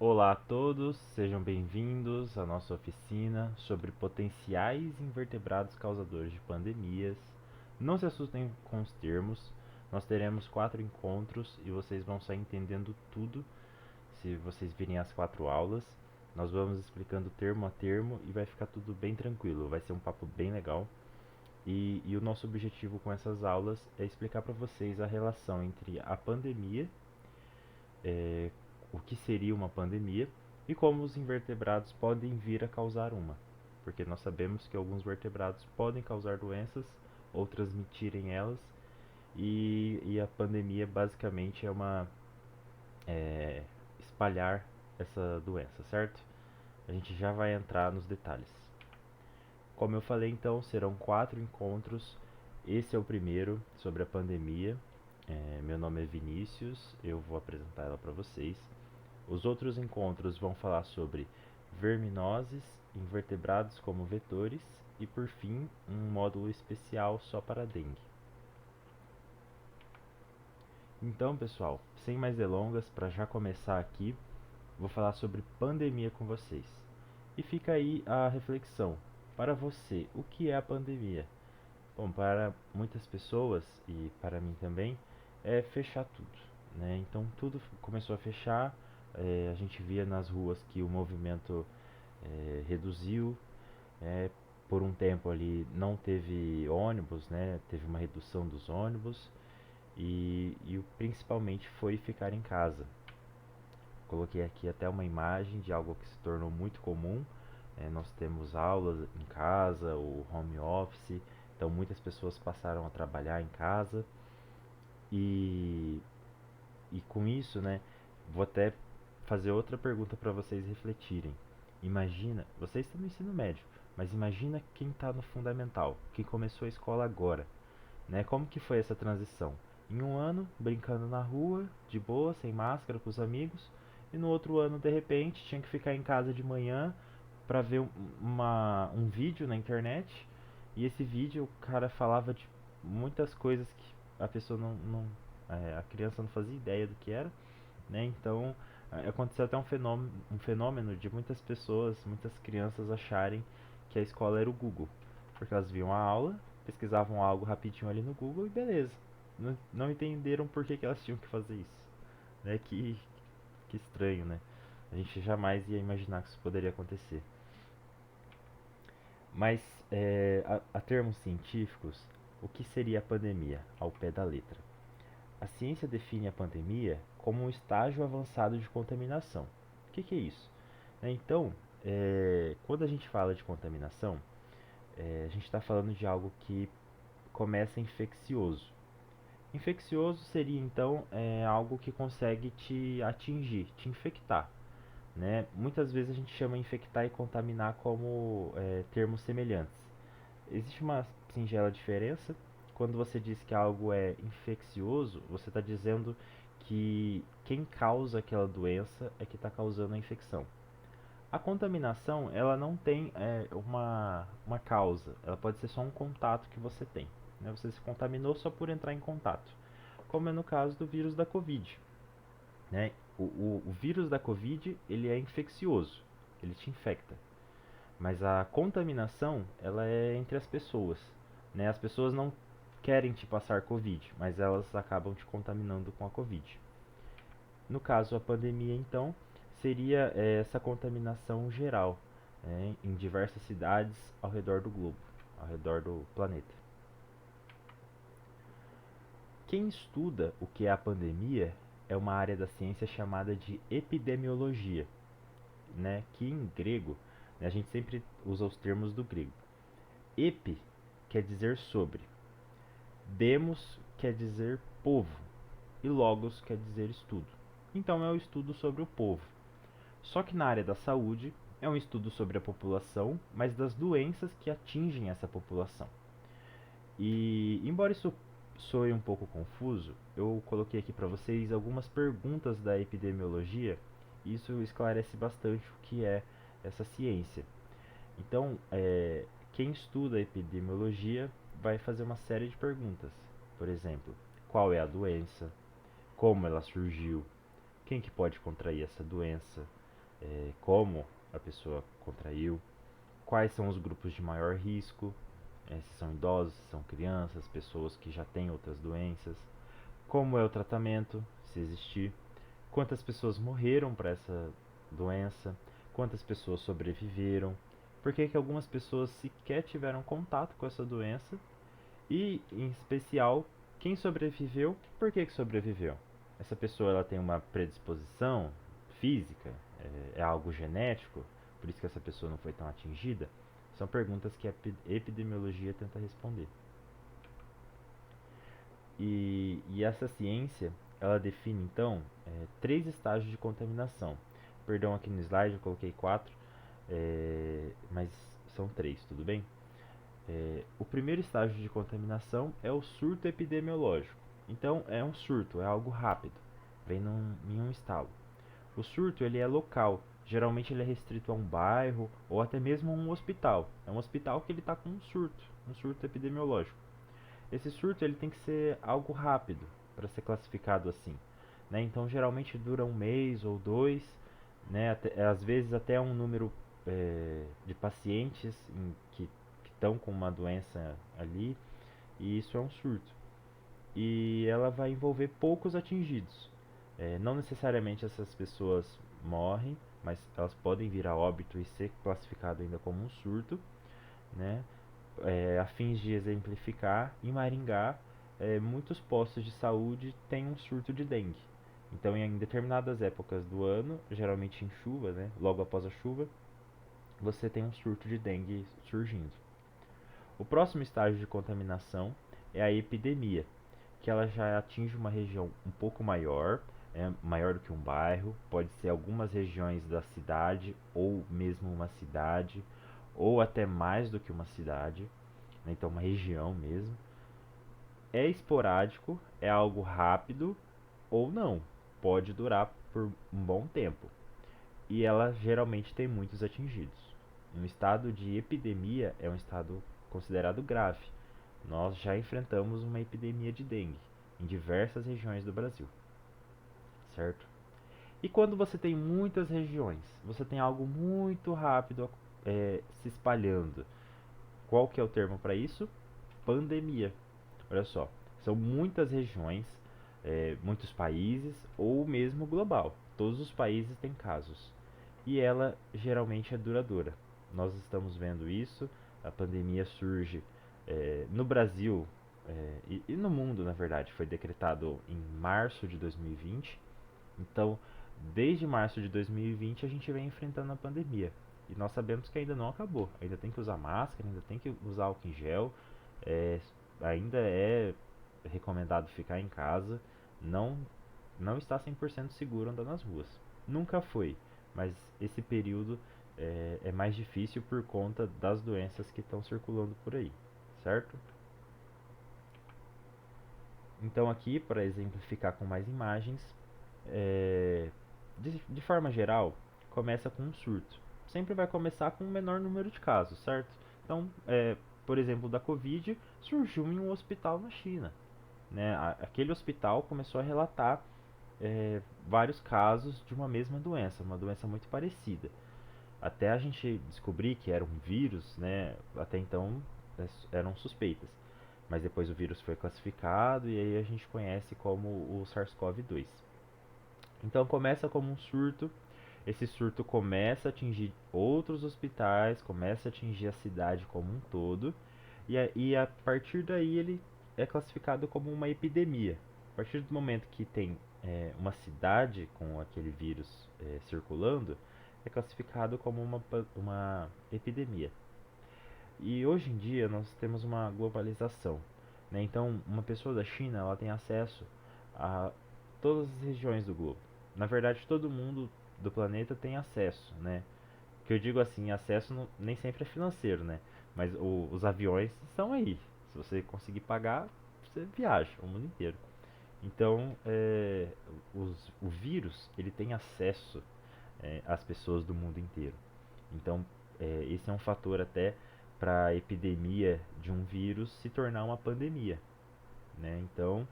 Olá a todos, sejam bem-vindos à nossa oficina sobre potenciais invertebrados causadores de pandemias. Não se assustem com os termos, nós teremos 4 encontros e vocês vão sair entendendo tudo se vocês virem as 4 aulas. Nós vamos explicando termo a termo e vai ficar tudo bem tranquilo, vai ser um papo bem legal. E o nosso objetivo com essas aulas é explicar para vocês a relação entre a pandemia, é, o que seria uma pandemia e como os invertebrados podem vir a causar uma. Porque nós sabemos que alguns vertebrados podem causar doenças ou transmitirem elas, e a pandemia basicamente é uma é, espalhar essa doença, certo? A gente já vai entrar nos detalhes. Como eu falei, então, serão 4 encontros. Esse é o primeiro sobre a pandemia. Meu nome é Vinícius, eu vou apresentar ela para vocês. Os outros encontros vão falar sobre verminoses, invertebrados como vetores e, por fim, um módulo especial só para dengue. Então, pessoal, sem mais delongas, para já começar aqui, vou falar sobre pandemia com vocês. E fica aí a reflexão. Para você, o que é a pandemia? Bom, para muitas pessoas e para mim também, é fechar tudo, né? Então tudo começou a fechar, a gente via nas ruas que o movimento reduziu, é, por um tempo ali não teve ônibus, né? Teve uma redução dos ônibus e o principalmente foi ficar em casa. Coloquei aqui até uma imagem de algo que se tornou muito comum. Nós temos aulas em casa, o home office, então muitas pessoas passaram a trabalhar em casa e, e com isso, né, vou até fazer outra pergunta para vocês refletirem. Imagina, vocês estão no ensino médio, mas imagina quem está no fundamental, quem começou a escola agora, né? Como que foi essa transição? Em um ano, brincando na rua, de boa, sem máscara, com os amigos, e no outro ano, de repente, tinha que ficar em casa de manhã para ver um vídeo na internet, e esse vídeo o cara falava de muitas coisas que a pessoa a criança não fazia ideia do que era, né? Então aconteceu até um fenômeno de muitas pessoas, muitas crianças acharem que a escola era o Google, porque elas viam a aula, pesquisavam algo rapidinho ali no Google e beleza. Não entenderam por que elas tinham que fazer isso, né? Que estranho, né? A gente jamais ia imaginar que isso poderia acontecer. Mas, a termos científicos, o que seria a pandemia ao pé da letra? A ciência define a pandemia como um estágio avançado de contaminação. O que é isso? Então, quando a gente fala de contaminação, a gente está falando de algo que começa infeccioso. Infeccioso seria então algo que consegue te atingir, te infectar, né? Muitas vezes a gente chama infectar e contaminar como termos semelhantes. Existe uma singela diferença. Quando você diz que algo é infeccioso, você está dizendo que quem causa aquela doença é que está causando a infecção. A contaminação, ela não tem uma causa, ela pode ser só um contato que você tem, né? Você se contaminou só por entrar em contato, como é no caso do vírus da Covid, né? O vírus da Covid, ele é infeccioso, ele te infecta. Mas a contaminação, ela é entre as pessoas, né? As pessoas não querem te passar Covid, mas elas acabam te contaminando com a Covid. No caso, a pandemia, então, seria essa contaminação geral, né, em diversas cidades ao redor do globo, ao redor do planeta. Quem estuda o que é a pandemia é uma área da ciência chamada de epidemiologia, né, que em grego, né, a gente sempre usa os termos do grego. Epi quer dizer sobre, demos quer dizer povo e logos quer dizer estudo. Então é o estudo sobre o povo. Só que na área da saúde é um estudo sobre a população, mas das doenças que atingem essa população. E embora isso soe um pouco confuso, eu coloquei aqui para vocês algumas perguntas da epidemiologia e isso esclarece bastante o que é essa ciência. Então, quem estuda a epidemiologia vai fazer uma série de perguntas. Por exemplo, qual é a doença? Como ela surgiu? Quem que pode contrair essa doença? como a pessoa contraiu, quais são os grupos de maior risco, se são idosos, se são crianças, pessoas que já têm outras doenças, como é o tratamento, se existir, quantas pessoas morreram para essa doença, quantas pessoas sobreviveram, por que que algumas pessoas sequer tiveram contato com essa doença e, em especial, quem sobreviveu, por que que sobreviveu? Essa pessoa ela tem uma predisposição física, é algo genético, por isso que essa pessoa não foi tão atingida? São perguntas que a epidemiologia tenta responder. E essa ciência, ela define então três estágios de contaminação. Perdão, aqui no slide eu coloquei quatro, mas são três, tudo bem? O primeiro estágio de contaminação é o surto epidemiológico. Então é um surto, é algo rápido, vem em um estalo. O surto ele é local, geralmente ele é restrito a um bairro ou até mesmo a um hospital. É um hospital que ele está com um surto epidemiológico. Esse surto ele tem que ser algo rápido para ser classificado assim, né? Então geralmente dura um mês ou dois, né? Às vezes até um número de pacientes que estão com uma doença ali, e isso é um surto. E ela vai envolver poucos atingidos. Não necessariamente essas pessoas morrem, mas elas podem vir a óbito e ser classificado ainda como um surto, né? A fins de exemplificar, em Maringá, muitos postos de saúde têm um surto de dengue. Então, em determinadas épocas do ano, geralmente em chuva, né, logo após a chuva, você tem um surto de dengue surgindo. O próximo estágio de contaminação é a epidemia, que ela já atinge uma região um pouco maior, maior do que um bairro, pode ser algumas regiões da cidade ou mesmo uma cidade, ou até mais do que uma cidade, né, então uma região mesmo. É esporádico, é algo rápido ou não, pode durar por um bom tempo e ela geralmente tem muitos atingidos. Um estado de epidemia é um estado considerado grave. Nós já enfrentamos uma epidemia de dengue em diversas regiões do Brasil, certo? E quando você tem muitas regiões, você tem algo muito rápido se espalhando. Qual que é o termo para isso? Pandemia. Olha só, são muitas regiões, muitos países ou mesmo global. Todos os países têm casos. E ela geralmente é duradoura. Nós estamos vendo isso. A pandemia surge no Brasil e no mundo, na verdade. Foi decretado em março de 2020. Então, desde março de 2020 a gente vem enfrentando a pandemia. E nós sabemos que ainda não acabou. Ainda tem que usar máscara, ainda tem que usar álcool em gel. É, ainda é recomendado ficar em casa. Não, não está 100% seguro andar nas ruas. Nunca foi, mas esse período é mais difícil por conta das doenças que estão circulando por aí, certo? Então aqui, para exemplificar com mais imagens, de forma geral, começa com um surto. Sempre vai começar com um menor número de casos, certo? Então, por exemplo, da Covid surgiu em um hospital na China, né? Aquele hospital começou a relatar vários casos de uma doença muito parecida. Até a gente descobrir que era um vírus, né? Até então eram suspeitas. Mas depois o vírus foi classificado e aí a gente conhece como o SARS-CoV-2. Então começa como um surto, esse surto começa a atingir outros hospitais, começa a atingir a cidade como um todo, e a partir daí ele é classificado como uma epidemia. A partir do momento que tem uma cidade com aquele vírus circulando, é classificado como uma epidemia. E hoje em dia nós temos uma globalização, né? Então uma pessoa da China ela tem acesso a todas as regiões do globo. Na verdade, todo mundo do planeta tem acesso, né? Que eu digo assim, acesso nem sempre é financeiro, né? Mas os aviões estão aí. Se você conseguir pagar, você viaja o mundo inteiro. Então, o vírus ele tem acesso às pessoas do mundo inteiro. Então, esse é um fator até para a epidemia de um vírus se tornar uma pandemia, né? Então,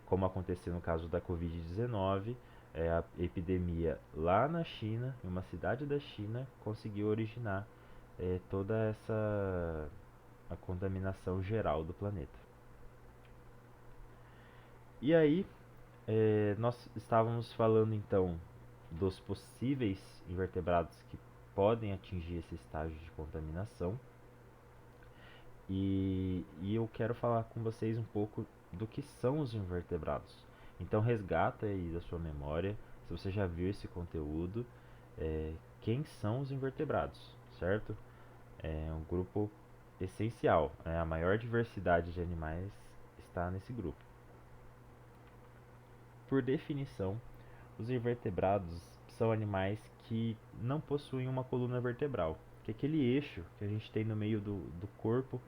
como aconteceu no caso da Covid-19, a epidemia lá na China, em uma cidade da China, conseguiu originar toda essa a contaminação geral do planeta. E aí, nós estávamos falando então dos possíveis invertebrados que podem atingir esse estágio de contaminação. E eu quero falar com vocês um pouco do que são os invertebrados. Então resgata aí da sua memória, se você já viu esse conteúdo, quem são os invertebrados, certo? É um grupo essencial, a maior diversidade de animais está nesse grupo. Por definição, os invertebrados são animais que não possuem uma coluna vertebral, que é aquele eixo que a gente tem no meio do corpo,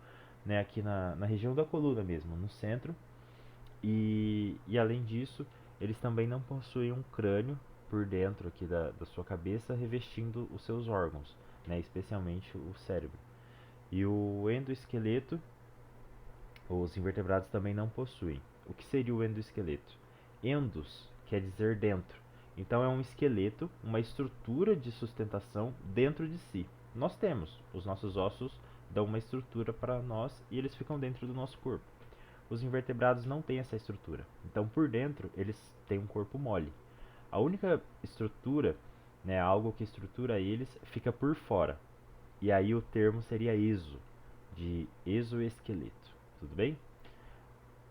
né, aqui na região da coluna mesmo, no centro. E além disso, eles também não possuem um crânio por dentro aqui da sua cabeça revestindo os seus órgãos, né, especialmente o cérebro. E o endoesqueleto, os invertebrados também não possuem. O que seria o endoesqueleto? Endos quer dizer dentro. Então é um esqueleto, uma estrutura de sustentação dentro de si. Nós temos, os nossos ossos dão uma estrutura para nós e eles ficam dentro do nosso corpo. Os invertebrados não têm essa estrutura. Então por dentro eles têm um corpo mole. A única estrutura, né, algo que estrutura eles, fica por fora. E aí o termo seria exo, de exoesqueleto. Tudo bem?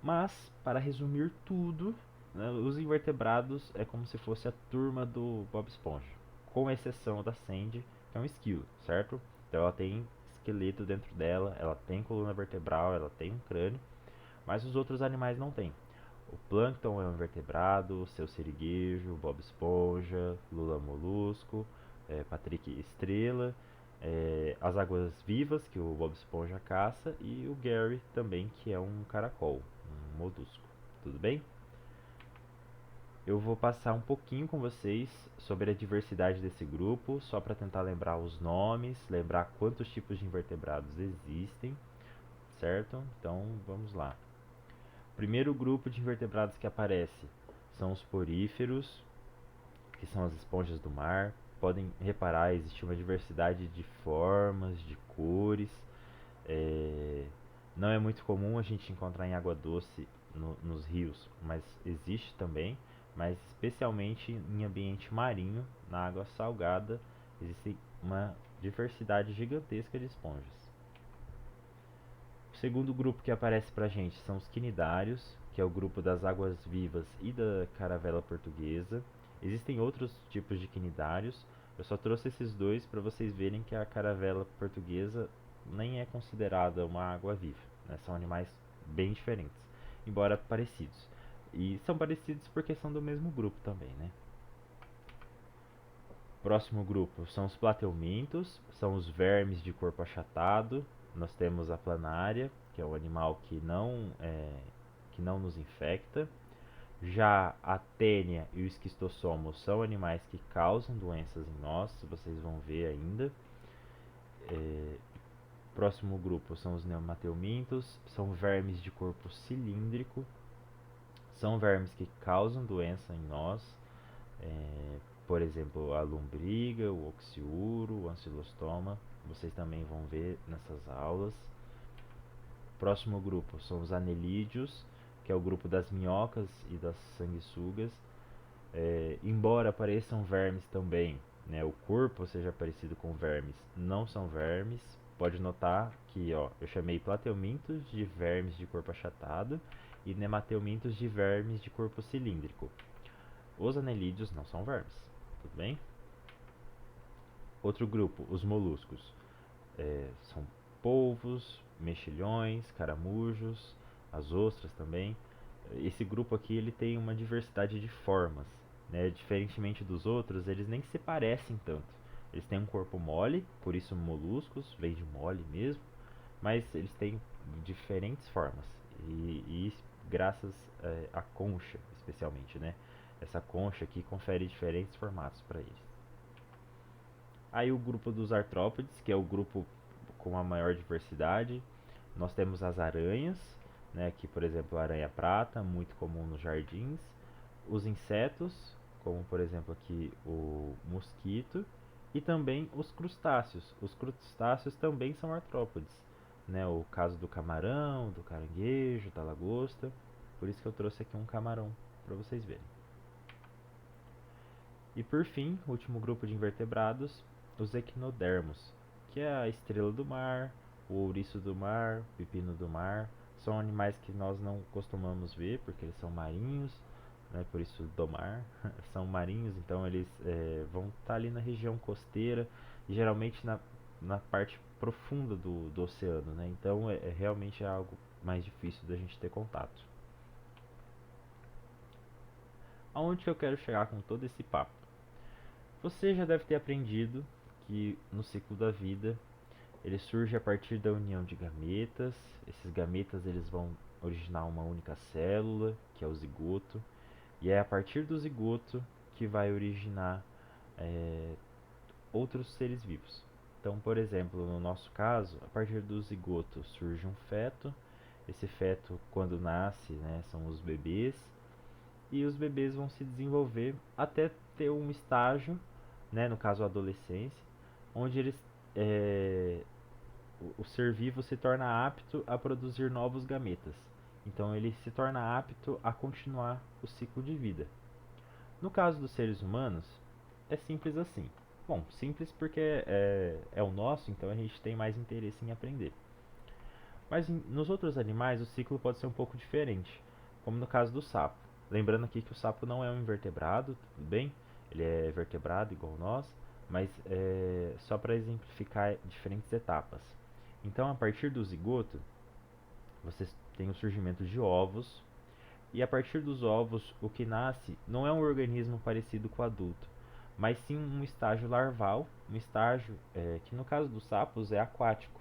Mas, para resumir tudo, né, os invertebrados é como se fosse a turma do Bob Esponja, com exceção da Sandy, que é um esquilo, certo? Então ela tem esqueleto dentro dela, ela tem coluna vertebral, ela tem um crânio, mas os outros animais não têm. O Plâncton é um invertebrado, o Seu Siriguejo, Bob Esponja, Lula Molusco, Patrick Estrela, as águas vivas que o Bob Esponja caça e o Gary também, que é um caracol, um molusco. Tudo bem? Eu vou passar um pouquinho com vocês sobre a diversidade desse grupo, só para tentar lembrar os nomes, lembrar quantos tipos de invertebrados existem, certo? Então vamos lá. O primeiro grupo de invertebrados que aparece são os poríferos, que são as esponjas do mar. Podem reparar, existe uma diversidade de formas, de cores. É, não é muito comum a gente encontrar em água doce nos rios, mas existe também. Mas especialmente em ambiente marinho, na água salgada, existe uma diversidade gigantesca de esponjas. O segundo grupo que aparece pra gente são os quinidários, que é o grupo das águas-vivas e da caravela portuguesa. Existem outros tipos de quinidários, eu só trouxe esses dois para vocês verem que a caravela portuguesa nem é considerada uma água-viva, né? São animais bem diferentes, embora parecidos. E são parecidos porque são do mesmo grupo também, né? Próximo grupo são os plateumintos, são os vermes de corpo achatado. Nós temos a planária, que é um animal que não nos infecta. Já a tênia e o esquistossomos são animais que causam doenças em nós, vocês vão ver ainda. Próximo grupo são os neomateumintos, são vermes de corpo cilíndrico, são vermes que causam doença em nós. Por exemplo, a lombriga, o oxiuro, o ancilostoma, vocês também vão ver nessas aulas. Próximo grupo são os anelídeos, que é o grupo das minhocas e das sanguessugas. Embora pareçam vermes também, né, o corpo seja parecido com vermes, não são vermes. Pode notar que eu chamei plateumintos de vermes de corpo achatado e nemateumintos de vermes de corpo cilíndrico. Os anelídeos não são vermes, tudo bem? Outro grupo, os moluscos, são polvos, mexilhões, caramujos, as ostras também. Esse grupo aqui ele tem uma diversidade de formas, né? Diferentemente dos outros, eles nem se parecem tanto. Eles têm um corpo mole, por isso moluscos, vem de mole mesmo, mas eles têm diferentes formas. E graças à concha, especialmente, né? Essa concha aqui confere diferentes formatos para eles. Aí o grupo dos artrópodes, que é o grupo com a maior diversidade. Nós temos as aranhas, né, aqui por exemplo a aranha prata, muito comum nos jardins. Os insetos, como por exemplo aqui o mosquito, e também os crustáceos. Os crustáceos também são artrópodes, né? O caso do camarão, do caranguejo, da lagosta. Por isso que eu trouxe aqui um camarão para vocês verem. E por fim, o último grupo de invertebrados, os equinodermos, que é a estrela do mar, o ouriço do mar, o pepino do mar. São animais que nós não costumamos ver porque eles são marinhos, né, por isso do mar. São marinhos, então eles vão estar ali na região costeira e geralmente na parte profunda do oceano, né? Então realmente é algo mais difícil da gente ter contato. Aonde que eu quero chegar com todo esse papo? Você já deve ter aprendido que no ciclo da vida ele surge a partir da união de gametas. Esses gametas eles vão originar uma única célula, que é o zigoto, e é a partir do zigoto que vai originar é, outros seres vivos. Então, por exemplo, no nosso caso, a partir do zigoto surge um feto. Esse feto, quando nasce, né, são os bebês, e os bebês vão se desenvolver até ter um estágio, né, no caso a adolescência, onde é, o ser vivo se torna apto a produzir novos gametas. Então ele se torna apto a continuar o ciclo de vida. No caso dos seres humanos, é simples assim. Bom, simples porque é o nosso, então a gente tem mais interesse em aprender. Mas nos outros animais o ciclo pode ser um pouco diferente, como no caso do sapo. Lembrando aqui que o sapo não é um invertebrado, tudo bem? Ele é vertebrado igual nós, mas só para exemplificar diferentes etapas. Então, a partir do zigoto, você tem o surgimento de ovos, e a partir dos ovos, o que nasce não é um organismo parecido com o adulto, mas sim um estágio larval, um estágio que no caso dos sapos é aquático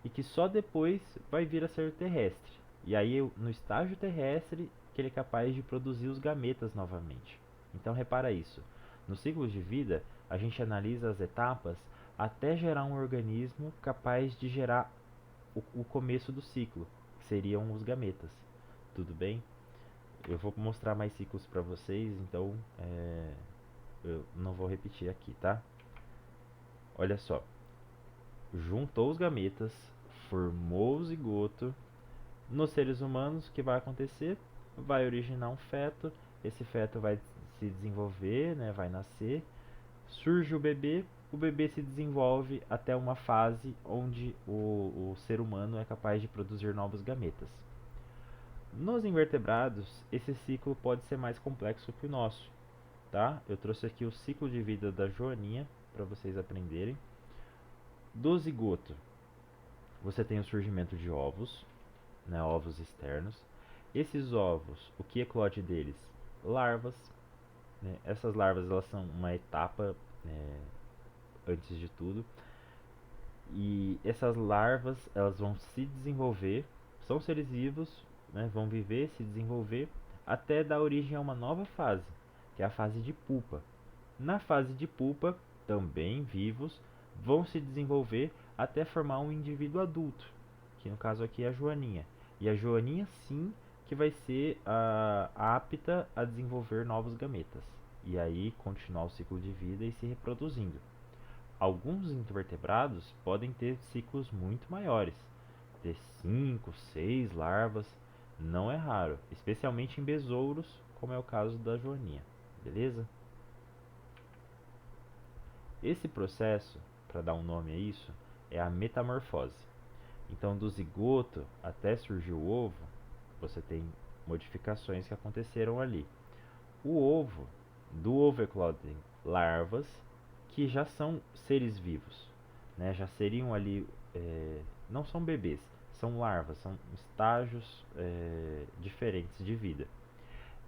e que só depois vai vir a ser terrestre. E aí no estágio terrestre que ele é capaz de produzir os gametas novamente. Então repara isso. No ciclo de vida, a gente analisa as etapas até gerar um organismo capaz de gerar o começo do ciclo, que seriam os gametas. Tudo bem? Eu vou mostrar mais ciclos para vocês, então eu não vou repetir aqui, tá? Olha só, juntou os gametas, formou o zigoto. Nos seres humanos, o que vai acontecer? Vai originar um feto, esse feto vai se desenvolver, né, vai nascer, surge o bebê se desenvolve até uma fase onde o ser humano é capaz de produzir novos gametas. Nos invertebrados, esse ciclo pode ser mais complexo que o nosso, tá? Eu trouxe aqui o ciclo de vida da joaninha para vocês aprenderem. Do zigoto, você tem o surgimento de ovos, né, ovos externos. Esses ovos, o que eclode deles? Larvas. Né? Essas larvas elas são uma etapa antes de tudo. E essas larvas elas vão se desenvolver, são seres vivos, né, vão viver, se desenvolver, até dar origem a uma nova fase, que é a fase de pupa. Na fase de pupa, também vivos, vão se desenvolver até formar um indivíduo adulto, que no caso aqui é a joaninha. E a joaninha sim que vai ser apta a desenvolver novos gametas. E aí continuar o ciclo de vida e se reproduzindo. Alguns invertebrados podem ter ciclos muito maiores, ter 5, 6 larvas, não é raro, especialmente em besouros, como é o caso da joaninha, beleza? Esse processo, para dar um nome a isso, é a metamorfose. Então, do zigoto até surgir o ovo, você tem modificações que aconteceram ali. O ovo, do ovo eclodem larvas que já são seres vivos, né? Já seriam ali, não são bebês, são larvas, são estágios diferentes de vida.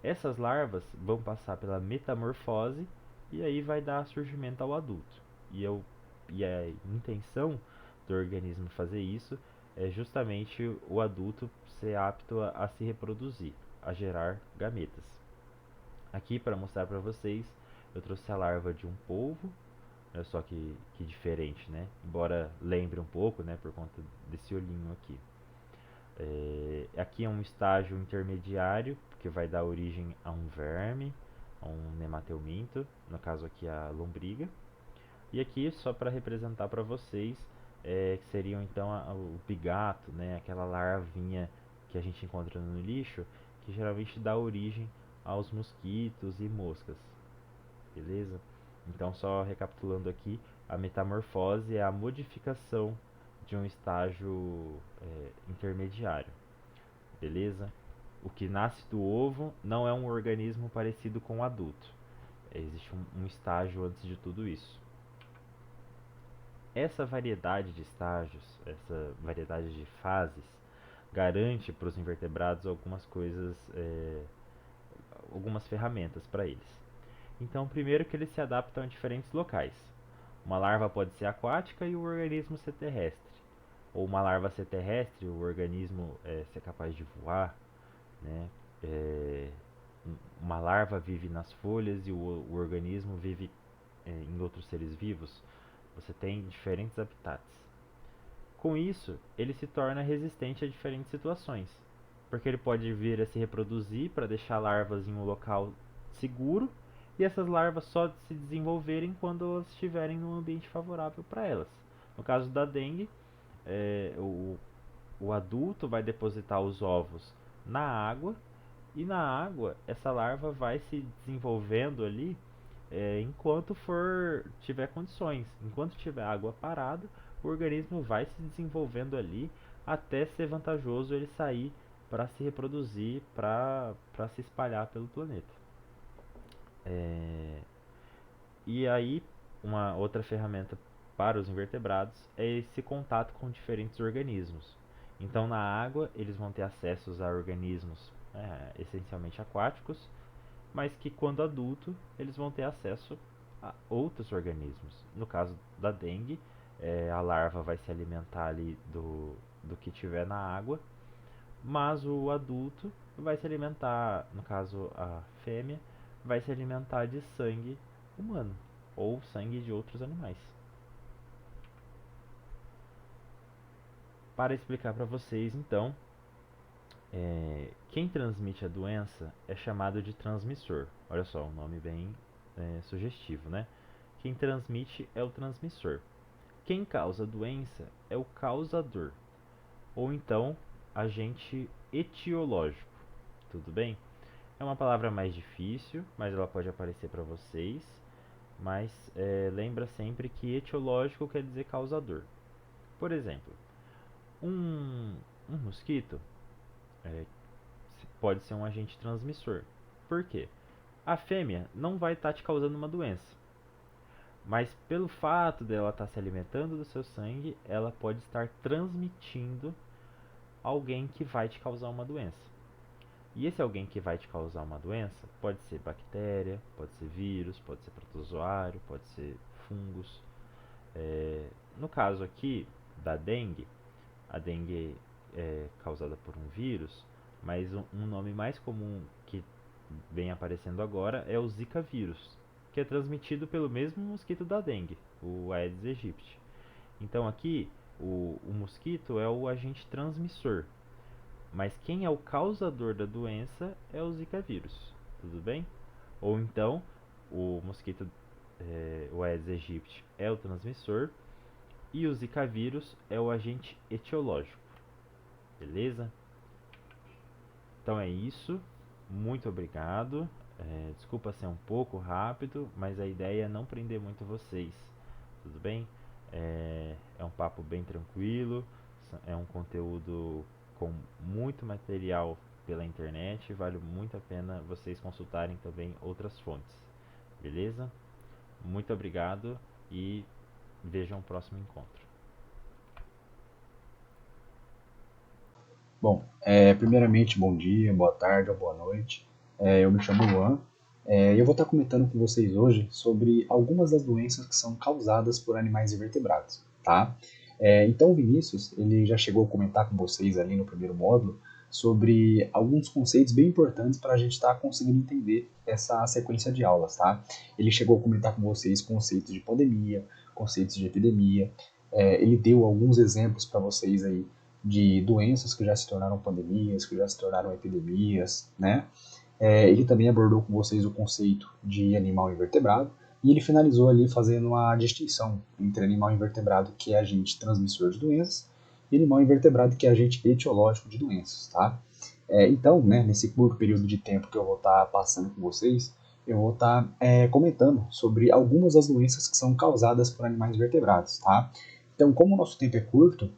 Essas larvas vão passar pela metamorfose e aí vai dar surgimento ao adulto. E a intenção do organismo fazer isso é justamente o adulto ser apto a se reproduzir, a gerar gametas. Aqui para mostrar para vocês, eu trouxe a larva de um polvo, olha só que diferente, né? Embora lembre um pouco, né, por conta desse olhinho aqui. Aqui é um estágio intermediário que vai dar origem a um verme, um nemateuminto, no caso aqui a lombriga. E aqui, só para representar para vocês, que seriam então o pigato, né, aquela larvinha que a gente encontra no lixo, que geralmente dá origem aos mosquitos e moscas, beleza? Então, só recapitulando aqui, a metamorfose é a modificação de um estágio intermediário, beleza? O que nasce do ovo não é um organismo parecido com o adulto. Existe um estágio antes de tudo isso. Essa variedade de estágios, essa variedade de fases, garante para os invertebrados algumas coisas, algumas ferramentas para eles. Então, primeiro que eles se adaptam a diferentes locais. Uma larva pode ser aquática e o organismo ser terrestre. Ou uma larva ser terrestre, o organismo ser capaz de voar, né? É, uma larva vive nas folhas e o organismo vive em outros seres vivos. Você tem diferentes habitats. Com isso, ele se torna resistente a diferentes situações, porque ele pode vir a se reproduzir para deixar larvas em um local seguro e essas larvas só se desenvolverem quando elas estiverem num ambiente favorável para elas. No caso da dengue, é, o, o adulto vai depositar os ovos na água e na água essa larva vai se desenvolvendo ali enquanto tiver condições. Enquanto tiver água parada, o organismo vai se desenvolvendo ali até ser vantajoso ele sair para se reproduzir, para se espalhar pelo planeta. É, e aí, uma outra ferramenta para os invertebrados é esse contato com diferentes organismos. Então, na água, eles vão ter acesso a organismos essencialmente aquáticos, mas que quando adulto eles vão ter acesso a outros organismos. No caso da dengue, a larva vai se alimentar ali do que tiver na água, mas o adulto vai se alimentar, no caso a fêmea, vai se alimentar de sangue humano ou sangue de outros animais. Para explicar para vocês, então, quem transmite a doença é chamado de transmissor. Olha só, um nome bem sugestivo, né? Quem transmite é o transmissor. Quem causa a doença é o causador, ou então agente etiológico. Tudo bem? É uma palavra mais difícil, mas ela pode aparecer para vocês. Mas lembra sempre que etiológico quer dizer causador. Por exemplo, um mosquito é, pode ser um agente transmissor. Por quê? A fêmea não vai estar te causando uma doença, mas pelo fato dela estar se alimentando do seu sangue, ela pode estar transmitindo alguém que vai te causar uma doença. E esse alguém que vai te causar uma doença pode ser bactéria, pode ser vírus, pode ser protozoário, pode ser fungos. No caso aqui da dengue, a dengue é causada por um vírus, mas um nome mais comum que vem aparecendo agora é o Zika vírus, que é transmitido pelo mesmo mosquito da dengue, o Aedes aegypti. Então aqui o mosquito é o agente transmissor, mas quem é o causador da doença é o Zika vírus, tudo bem? Ou então o mosquito, o Aedes aegypti é o transmissor e o Zika vírus é o agente etiológico, beleza? Então é isso. Muito obrigado. Desculpa ser um pouco rápido, mas a ideia é não prender muito vocês. Tudo bem? É um papo bem tranquilo. É um conteúdo com muito material pela internet. Vale muito a pena vocês consultarem também outras fontes. Beleza? Muito obrigado e vejam o próximo encontro. Bom, primeiramente, bom dia, boa tarde ou boa noite. Eu me chamo Luan e eu vou estar comentando com vocês hoje sobre algumas das doenças que são causadas por animais invertebrados, tá? Então, o Vinícius, ele já chegou a comentar com vocês ali no primeiro módulo sobre alguns conceitos bem importantes para a gente estar conseguindo entender essa sequência de aulas, tá? Ele chegou a comentar com vocês conceitos de pandemia, conceitos de epidemia, ele deu alguns exemplos para vocês aí de doenças que já se tornaram pandemias, que já se tornaram epidemias, né? Ele também abordou com vocês o conceito de animal invertebrado e ele finalizou ali fazendo uma distinção entre animal invertebrado, que é agente transmissor de doenças, e animal invertebrado, que é agente etiológico de doenças, tá? Então, né, nesse curto período de tempo que eu vou estar passando com vocês, eu vou estar comentando sobre algumas das doenças que são causadas por animais vertebrados, tá? Então, como o nosso tempo é curto,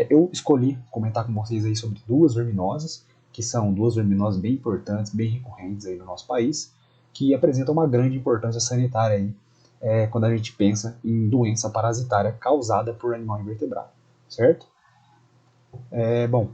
eu escolhi comentar com vocês aí sobre duas verminosas, que são duas verminosas bem importantes, bem recorrentes aí no nosso país, que apresentam uma grande importância sanitária aí, quando a gente pensa em doença parasitária causada por animal invertebrado, certo? Bom,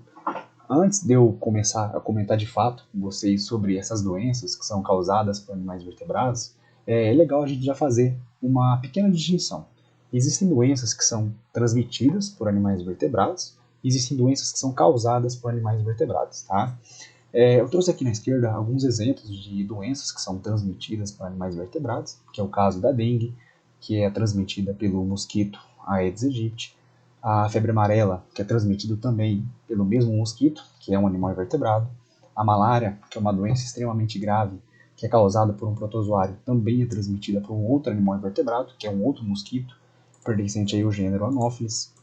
antes de eu começar a comentar de fato com vocês sobre essas doenças que são causadas por animais vertebrados, é legal a gente já fazer uma pequena distinção. Existem doenças que são transmitidas por animais vertebrados, existem doenças que são causadas por animais vertebrados, tá? Eu trouxe aqui na esquerda alguns exemplos de doenças que são transmitidas por animais vertebrados, que é o caso da dengue, que é transmitida pelo mosquito Aedes aegypti, a febre amarela, que é transmitida também pelo mesmo mosquito, que é um animal invertebrado, a malária, que é uma doença extremamente grave, que é causada por um protozoário, também é transmitida por um outro animal invertebrado, que é um outro mosquito, pertencente aí ao gênero Anopheles.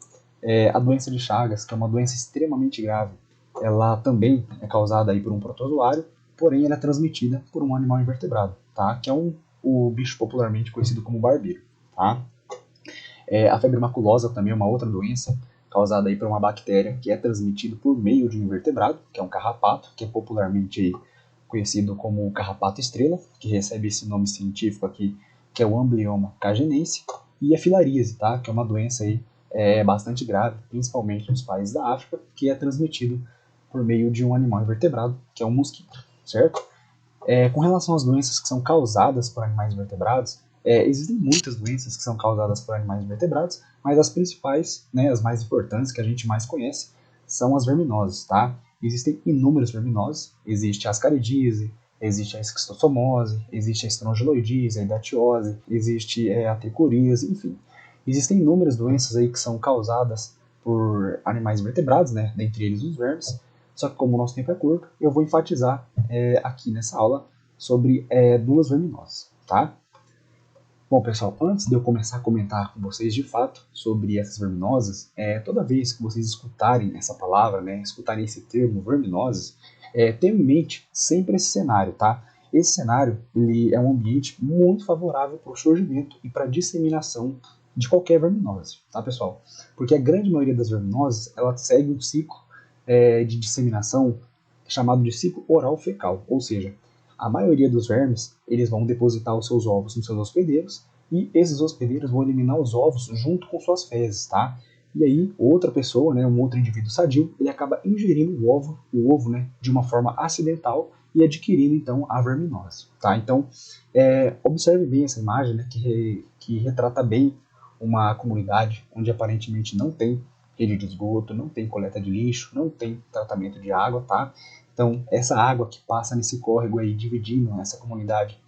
A doença de Chagas, que é uma doença extremamente grave, ela também é causada aí por um protozoário, porém ela é transmitida por um animal invertebrado, tá? Que é o bicho popularmente conhecido como barbeiro, tá? A febre maculosa também é uma outra doença causada aí por uma bactéria que é transmitida por meio de um invertebrado, que é um carrapato, que é popularmente conhecido como carrapato estrela, que recebe esse nome científico aqui, que é o Amblyomma cagenense, e a filaríase, tá? Que é uma doença aí bastante grave, principalmente nos países da África, que é transmitido por meio de um animal invertebrado, que é um mosquito, certo? Com relação às doenças que são causadas por animais vertebrados, existem muitas doenças que são causadas por animais vertebrados, mas as principais, né, as mais importantes que a gente mais conhece, são as verminoses, tá? Existem inúmeras verminoses, existe a ascaridíase, existe a esquistossomose, existe a estrongiloidíase, a hidatiose, existe a tricoríase, enfim. Existem inúmeras doenças aí que são causadas por animais vertebrados, né, dentre eles os vermes, só que como o nosso tempo é curto, eu vou enfatizar aqui nessa aula sobre duas verminosas, tá? Bom, pessoal, antes de eu começar a comentar com vocês de fato sobre essas verminosas, toda vez que vocês escutarem essa palavra, né, escutarem esse termo verminosas, tenham em mente sempre esse cenário, tá? Esse cenário ele é um ambiente muito favorável para o surgimento e para a disseminação de qualquer verminose, tá, pessoal? Porque a grande maioria das verminoses, ela segue um ciclo de disseminação chamado de ciclo oral fecal, ou seja, a maioria dos vermes eles vão depositar os seus ovos nos seus hospedeiros e esses hospedeiros vão eliminar os ovos junto com suas fezes, tá? E aí outra pessoa, né, um outro indivíduo sadio, ele acaba ingerindo o ovo, né, de uma forma acidental e adquirindo então a verminose, tá? Então observe bem essa imagem, né, que retrata bem uma comunidade onde aparentemente não tem rede de esgoto, não tem coleta de lixo, não tem tratamento de água, tá? Então, essa água que passa nesse córrego aí, dividindo essa comunidade,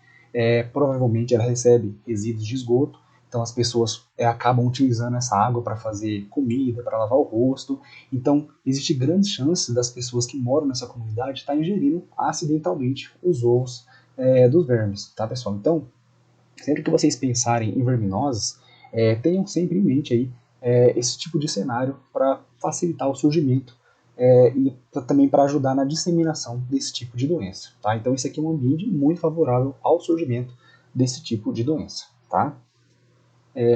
provavelmente ela recebe resíduos de esgoto, então as pessoas acabam utilizando essa água para fazer comida, para lavar o rosto, então existe grandes chances das pessoas que moram nessa comunidade estar ingerindo acidentalmente os ovos dos vermes, tá, pessoal? Então, sempre que vocês pensarem em verminoses, tenham sempre em mente aí esse tipo de cenário para facilitar o surgimento e também para ajudar na disseminação desse tipo de doença, tá? Então esse aqui é um ambiente muito favorável ao surgimento desse tipo de doença, tá?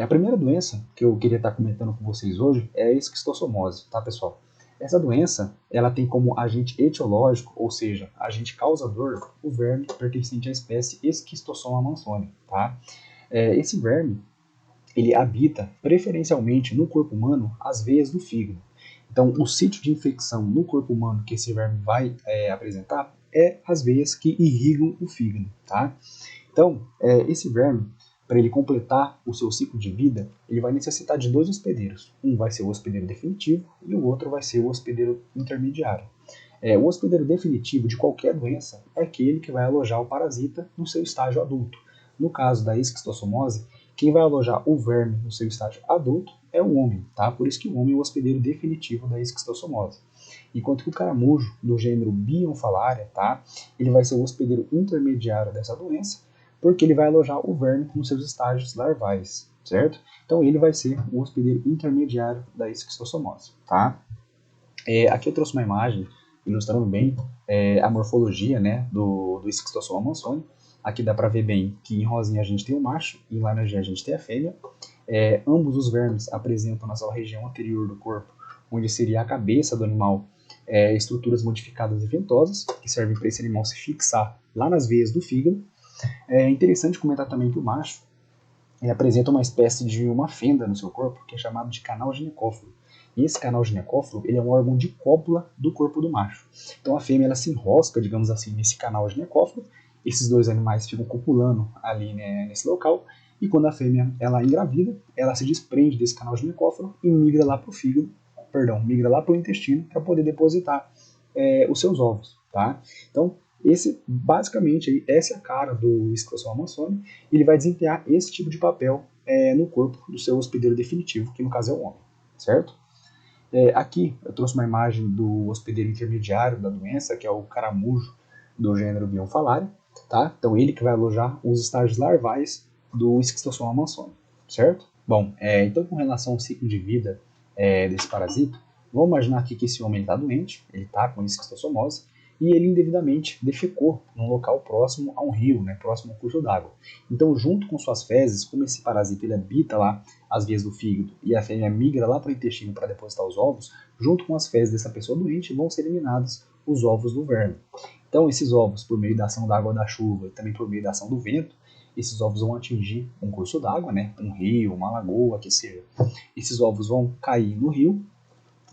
A primeira doença que eu queria estar comentando com vocês hoje é a esquistossomose, tá, pessoal? Essa doença, ela tem como agente etiológico, ou seja, agente causador, o verme pertencente à espécie Esquistossoma mansoni, tá? Esse verme, ele habita preferencialmente no corpo humano as veias do fígado. Então, o sítio de infecção no corpo humano que esse verme vai apresentar é as veias que irrigam o fígado, tá? Então, esse verme, para ele completar o seu ciclo de vida, ele vai necessitar de dois hospedeiros. Um vai ser o hospedeiro definitivo e o outro vai ser o hospedeiro intermediário. O hospedeiro definitivo de qualquer doença é aquele que vai alojar o parasita no seu estágio adulto. No caso da esquistossomose, quem vai alojar o verme no seu estágio adulto é o homem, tá? Por isso que o homem é o hospedeiro definitivo da esquistossomose. enquanto que o caramujo do gênero Bionfalaria, tá? Ele vai ser o hospedeiro intermediário dessa doença, porque ele vai alojar o verme nos seus estágios larvais, certo? Então ele vai ser o hospedeiro intermediário da esquistossomose, tá? Aqui eu trouxe uma imagem ilustrando bem a morfologia, né, do Esquistossoma mansoni. Aqui dá para ver bem que em rosinha a gente tem o macho e em laranja a gente tem a fêmea. Ambos os vermes apresentam na sua região anterior do corpo, onde seria a cabeça do animal, estruturas modificadas e ventosas, que servem para esse animal se fixar lá nas veias do fígado. É interessante comentar também que o macho apresenta uma espécie de uma fenda no seu corpo, que é chamado de canal ginecófilo. E esse canal ginecófilo, ele é um órgão de cópula do corpo do macho. Então a fêmea ela se enrosca, digamos assim, nesse canal ginecófilo. Esses dois animais ficam copulando ali, né, nesse local. E quando a fêmea ela engravida, ela se desprende desse canal ginecófilo e migra lá para o fígado, migra lá para o intestino para poder depositar os seus ovos, tá? Então basicamente, essa é a cara do Esquistossoma mansoni. Ele vai desempenhar esse tipo de papel no corpo do seu hospedeiro definitivo, que no caso é o homem, certo? Aqui eu trouxe uma imagem do hospedeiro intermediário da doença, que é o caramujo do gênero Bionfalaria, tá? Então ele que vai alojar os estágios larvais do Esquistossoma mansoni, certo? Bom, então com relação ao ciclo de vida desse parasita, vamos imaginar aqui que esse homem está doente, ele está com esquistossomose, e ele indevidamente defecou num local próximo a um rio, né, próximo ao curso d'água. Então, junto com suas fezes, como esse parasita ele habita lá as vias do fígado e a fêmea migra lá para o intestino para depositar os ovos, junto com as fezes dessa pessoa doente vão ser eliminados os ovos do verme. Então, esses ovos, por meio da ação da água da chuva e também por meio da ação do vento, esses ovos vão atingir um curso d'água, né, um rio, uma lagoa, que seja. Esses ovos vão cair no rio,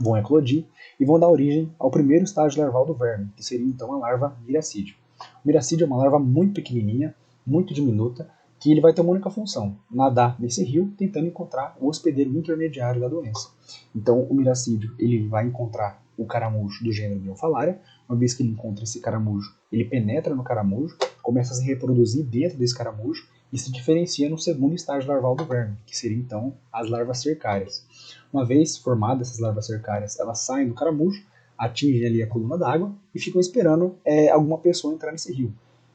vão eclodir e vão dar origem ao primeiro estágio larval do verme, que seria então a larva miracídio. O miracídio é uma larva muito pequenininha, muito diminuta, que ele vai ter uma única função, nadar nesse rio tentando encontrar o hospedeiro intermediário da doença. Então o miracídio ele vai encontrar o caramujo do gênero Bionfalaria. Uma vez que ele encontra esse caramujo, ele penetra no caramujo, começa a se reproduzir dentro desse caramujo e se diferencia no segundo estágio larval do verme, que seria então as larvas cercárias. Uma vez formadas essas larvas cercárias, elas saem do caramujo, atingem ali a coluna d'água e ficam esperando alguma pessoa entrar nesse rio.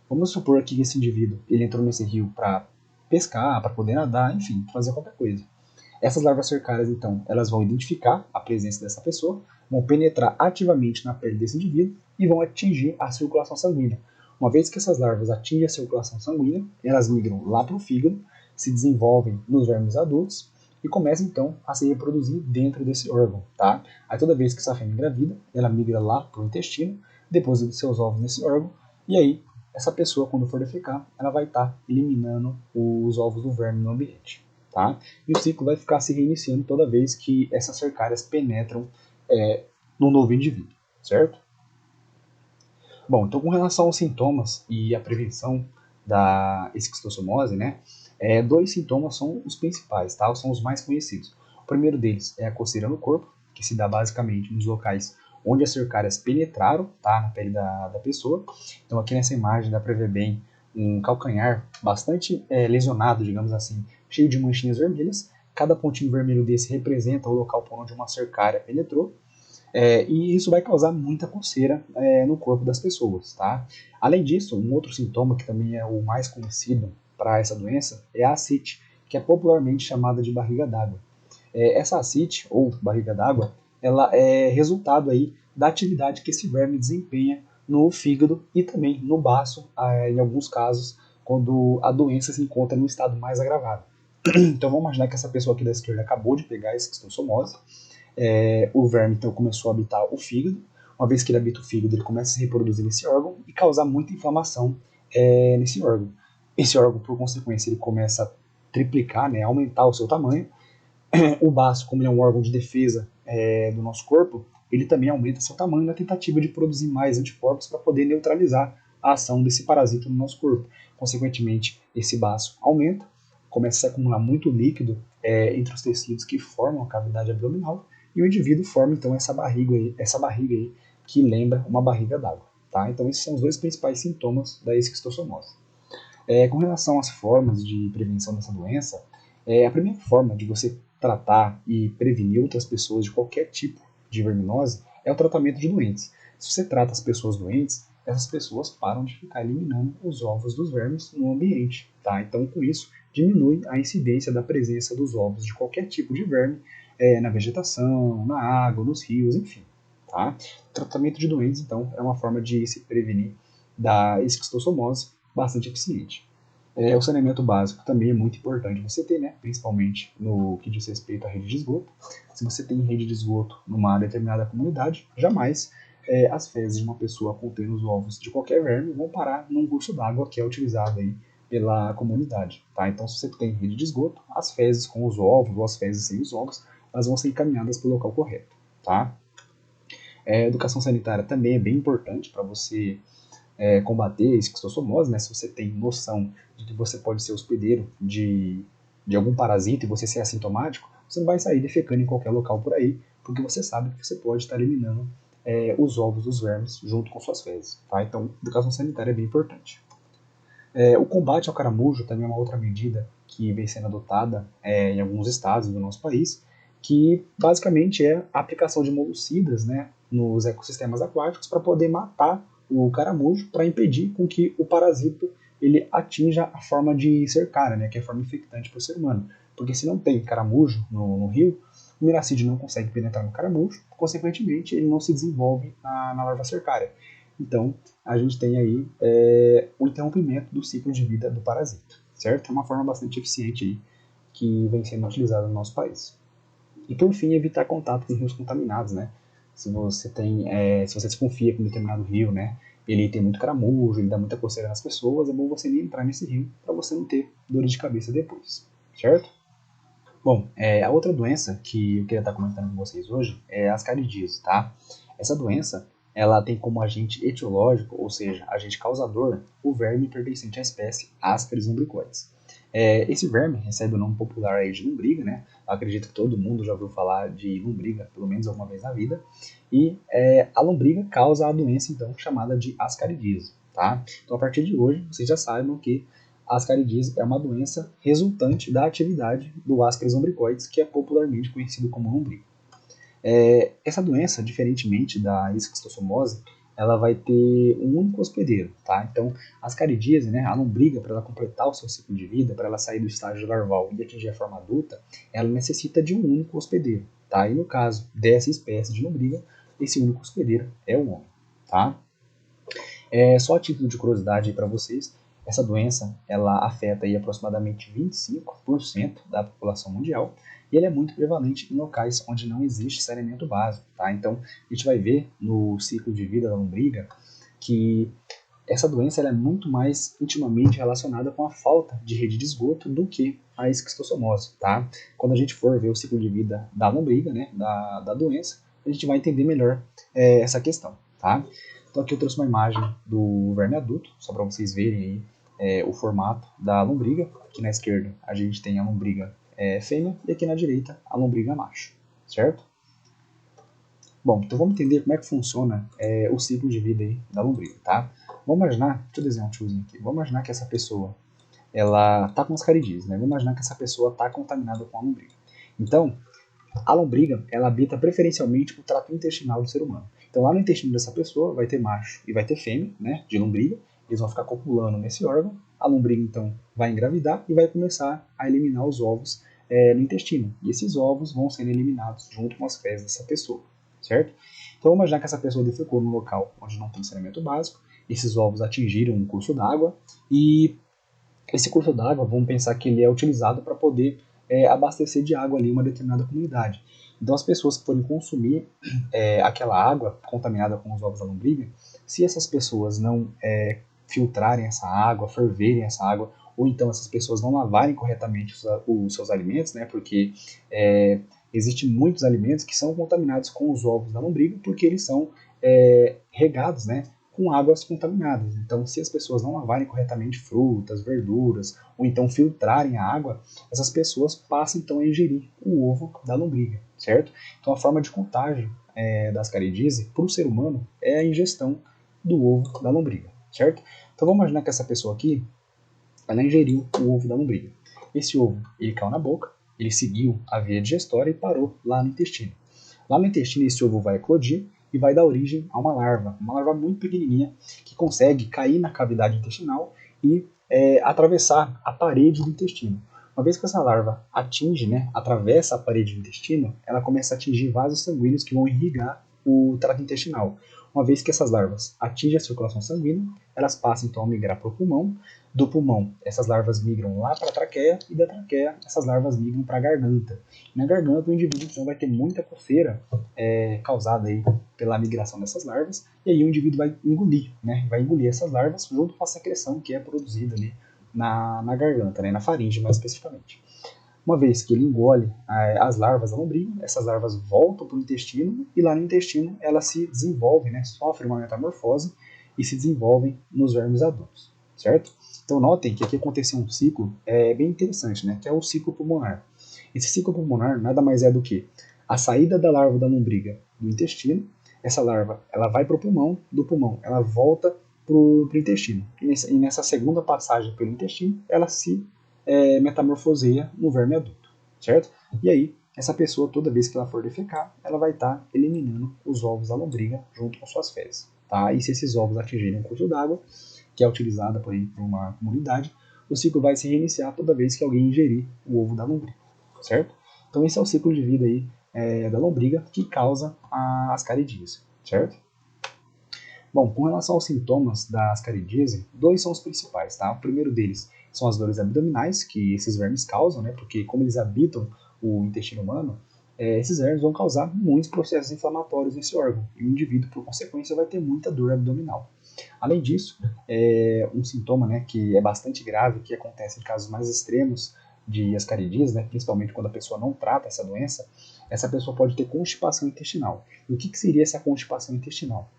Vamos supor que esse indivíduo ele entrou nesse rio para pescar, para poder nadar, enfim, fazer qualquer coisa. Essas larvas cercárias, então, elas vão identificar a presença dessa pessoa, vão penetrar ativamente na pele desse indivíduo e vão atingir a circulação sanguínea. Uma vez que essas larvas atingem a circulação sanguínea, elas migram lá para o fígado, se desenvolvem nos vermes adultos e começam então a se reproduzir dentro desse órgão, tá? Aí toda vez que essa fêmea engravida, ela migra lá para o intestino, deposita seus ovos nesse órgão e aí essa pessoa, quando for defecar, ela vai estar eliminando os ovos do verme no ambiente, tá? E o ciclo vai ficar se reiniciando toda vez que essas cercárias penetram no novo indivíduo, certo? Bom, então com relação aos sintomas e a prevenção da esquistossomose, né, dois sintomas são os principais, tá? São os mais conhecidos. O primeiro deles é a coceira no corpo, que se dá basicamente nos locais onde as cercárias penetraram, tá, na pele da pessoa. Então aqui nessa imagem dá para ver bem um calcanhar bastante lesionado, digamos assim, cheio de manchinhas vermelhas. Cada pontinho vermelho desse representa o local por onde uma cercária penetrou. E isso vai causar muita coceira no corpo das pessoas, tá? Além disso, um outro sintoma que também é o mais conhecido para essa doença é a ascite, que é popularmente chamada de barriga d'água. Essa ascite, ou barriga d'água, ela é resultado aí da atividade que esse verme desempenha no fígado e também no baço, em alguns casos, quando a doença se encontra num estado mais agravado. Então vamos imaginar que essa pessoa aqui da esquerda acabou de pegar a esquistossomose. O verme então começou a habitar o fígado. Uma vez que ele habita o fígado, ele começa a se reproduzir nesse órgão e causar muita inflamação nesse órgão. Esse órgão, por consequência, ele começa a triplicar, né, aumentar o seu tamanho. O baço, como ele é um órgão de defesa do nosso corpo, ele também aumenta seu tamanho na tentativa de produzir mais anticorpos para poder neutralizar a ação desse parasita no nosso corpo. Consequentemente, esse baço aumenta, começa a se acumular muito líquido entre os tecidos que formam a cavidade abdominal e o indivíduo forma então essa barriga aí que lembra uma barriga d'água, tá? Então esses são os dois principais sintomas da esquistossomose. Com relação às formas de prevenção dessa doença, a primeira forma de você tratar e prevenir outras pessoas de qualquer tipo de verminose é o tratamento de doentes. Se você trata as pessoas doentes, essas pessoas param de ficar eliminando os ovos dos vermes no ambiente, tá? Então, com isso, diminui a incidência da presença dos ovos de qualquer tipo de verme na vegetação, na água, nos rios, enfim, tá? O tratamento de doentes, então, é uma forma de se prevenir da esquistossomose bastante eficiente. O saneamento básico também é muito importante você ter, né? Principalmente no que diz respeito à rede de esgoto. Se você tem rede de esgoto numa determinada comunidade, jamais as fezes de uma pessoa contendo os ovos de qualquer verme vão parar num curso d'água que é utilizado aí pela comunidade, tá? Então, se você tem rede de esgoto, as fezes com os ovos ou as fezes sem os ovos, elas vão ser encaminhadas para o local correto, tá? Educação sanitária também é bem importante para você combater a esquistossomose, né? Se você tem noção de que você pode ser hospedeiro de algum parasita e você ser assintomático, você não vai sair defecando em qualquer local por aí, porque você sabe que você pode estar eliminando os ovos dos vermes junto com suas fezes, tá? Então, educação sanitária é bem importante. O combate ao caramujo também é uma outra medida que vem sendo adotada em alguns estados do nosso país, que basicamente é a aplicação de molucidas, né, nos ecossistemas aquáticos para poder matar o caramujo, para impedir com que o parasito ele atinja a forma de cercária, né, que é a forma infectante para o ser humano. Porque se não tem caramujo no rio, o miracídio não consegue penetrar no caramujo, consequentemente ele não se desenvolve na larva cercária. Então, a gente tem aí o interrompimento do ciclo de vida do parasita, certo? É uma forma bastante eficiente aí que vem sendo utilizada no nosso país. E por fim, evitar contato com rios contaminados, né? Se você desconfia que um determinado rio, né, ele tem muito caramujo, ele dá muita coceira nas pessoas, é bom você nem entrar nesse rio para você não ter dor de cabeça depois, certo? Bom, a outra doença que eu queria estar comentando com vocês hoje é a ascaridíase, tá? Essa doença, ela tem como agente etiológico, ou seja, agente causador, o verme pertencente à espécie Ascaris lumbricoides. Esse verme recebe o nome popular aí de lombriga, né? Eu acredito que todo mundo já ouviu falar de lombriga, pelo menos alguma vez na vida. E a lombriga causa a doença, então, chamada de ascaridíase, tá? Então, a partir de hoje, vocês já saibam que a ascaridíase é uma doença resultante da atividade do Ascaris lumbricoides, que é popularmente conhecido como lombriga. Essa doença, diferentemente da esquistossomose, ela vai ter um único hospedeiro, tá? Então, a ascaridíase, né, a lombriga, para ela completar o seu ciclo de vida, para ela sair do estágio larval e atingir a forma adulta, ela necessita de um único hospedeiro, tá? E no caso dessa espécie de lombriga, esse único hospedeiro é o homem, tá? Só a título de curiosidade para vocês, essa doença ela afeta aí aproximadamente 25% da população mundial e ela é muito prevalente em locais onde não existe saneamento básico, tá? Então, a gente vai ver no ciclo de vida da lombriga que essa doença ela é muito mais intimamente relacionada com a falta de rede de esgoto do que a esquistossomose, tá? Quando a gente for ver o ciclo de vida da lombriga, né, da doença, a gente vai entender melhor essa questão, tá? Então aqui eu trouxe uma imagem do verme adulto, só para vocês verem aí o formato da lombriga. Aqui na esquerda a gente tem a lombriga fêmea e aqui na direita a lombriga macho, certo? Bom, então vamos entender como é que funciona o ciclo de vida aí da lombriga, tá? Vamos imaginar, deixa eu desenhar um tiozinho aqui, vamos imaginar que essa pessoa, ela tá com ascaridíase, né? Vamos imaginar que essa pessoa tá contaminada com a lombriga. Então, a lombriga, ela habita preferencialmente o trato intestinal do ser humano. Então, lá no intestino dessa pessoa vai ter macho e vai ter fêmea, né, de lombriga. Eles vão ficar copulando nesse órgão. A lombriga, então, vai engravidar e vai começar a eliminar os ovos no intestino. E esses ovos vão sendo eliminados junto com as fezes dessa pessoa, certo? Então, vamos imaginar que essa pessoa defecou num local onde não tem saneamento básico. Esses ovos atingiram um curso d'água e esse curso d'água, vamos pensar que ele é utilizado para poder abastecer de água ali uma determinada comunidade. Então, as pessoas que forem consumir aquela água contaminada com os ovos da lombriga, se essas pessoas não filtrarem essa água, ferverem essa água, ou então essas pessoas não lavarem corretamente os seus alimentos, né, porque existem muitos alimentos que são contaminados com os ovos da lombriga, porque eles são regados, né, com águas contaminadas. Então, se as pessoas não lavarem corretamente frutas, verduras, ou então filtrarem a água, essas pessoas passam então a ingerir o ovo da lombriga, certo? Então, a forma de contágio da ascaridíase para o ser humano é a ingestão do ovo da lombriga, certo? Então, vamos imaginar que essa pessoa aqui, ela ingeriu o ovo da lombriga. Esse ovo, ele caiu na boca, ele seguiu a via digestória e parou lá no intestino. Lá no intestino, esse ovo vai eclodir e vai dar origem a uma larva muito pequenininha que consegue cair na cavidade intestinal e atravessar a parede do intestino. Uma vez que essa larva atinge, né, atravessa a parede do intestino, ela começa a atingir vasos sanguíneos que vão irrigar o trato intestinal. Uma vez que essas larvas atingem a circulação sanguínea, elas passam então a migrar para o pulmão. Do pulmão, essas larvas migram lá para a traqueia, e da traqueia, essas larvas migram para a garganta. Na garganta, o indivíduo então vai ter muita coceira causada aí pela migração dessas larvas, e aí o indivíduo vai engolir, né? Vai engolir essas larvas junto com a secreção que é produzida ali na garganta, né? Na faringe mais especificamente. Uma vez que ele engole as larvas da lombriga, essas larvas voltam para o intestino e lá no intestino elas se desenvolvem, né, sofrem uma metamorfose e se desenvolvem nos vermes adultos, certo? Então notem que aqui aconteceu um ciclo bem interessante, né, que é o ciclo pulmonar. Esse ciclo pulmonar nada mais é do que a saída da larva da lombriga do intestino, essa larva ela vai para o pulmão, do pulmão ela volta para o intestino. E nessa segunda passagem pelo intestino, ela se metamorfoseia no verme adulto, certo? E aí, essa pessoa, toda vez que ela for defecar, ela vai estar eliminando os ovos da lombriga junto com suas fezes, tá? E se esses ovos atingirem um curso d'água, que é utilizada por uma comunidade, o ciclo vai se reiniciar toda vez que alguém ingerir o ovo da lombriga, certo? Então esse é o ciclo de vida aí da lombriga que causa a ascaridíase, certo? Bom, com relação aos sintomas da ascaridíase, dois são os principais, tá? O primeiro deles são as dores abdominais, que esses vermes causam, né? Porque como eles habitam o intestino humano, esses vermes vão causar muitos processos inflamatórios nesse órgão, e o indivíduo, por consequência, vai ter muita dor abdominal. Além disso, um sintoma, né, que é bastante grave, que acontece em casos mais extremos de ascaridíase, né, principalmente quando a pessoa não trata essa doença, essa pessoa pode ter constipação intestinal. E o que seria essa constipação intestinal?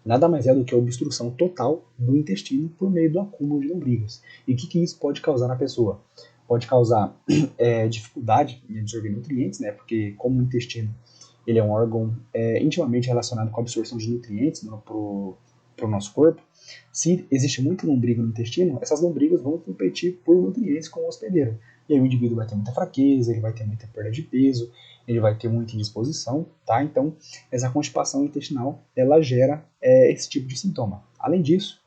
Nada mais é do que a obstrução total do intestino por meio do acúmulo de lombrigas. E o que isso pode causar na pessoa? Pode causar dificuldade em absorver nutrientes, né? Porque como o intestino ele é um órgão intimamente relacionado com a absorção de nutrientes para o nosso corpo, se existe muita lombriga no intestino, essas lombrigas vão competir por nutrientes com o hospedeiro. E aí o indivíduo vai ter muita fraqueza, ele vai ter muita perda de peso, ele vai ter muita indisposição, tá? Então, essa constipação intestinal, ela gera esse tipo de sintoma. Além disso,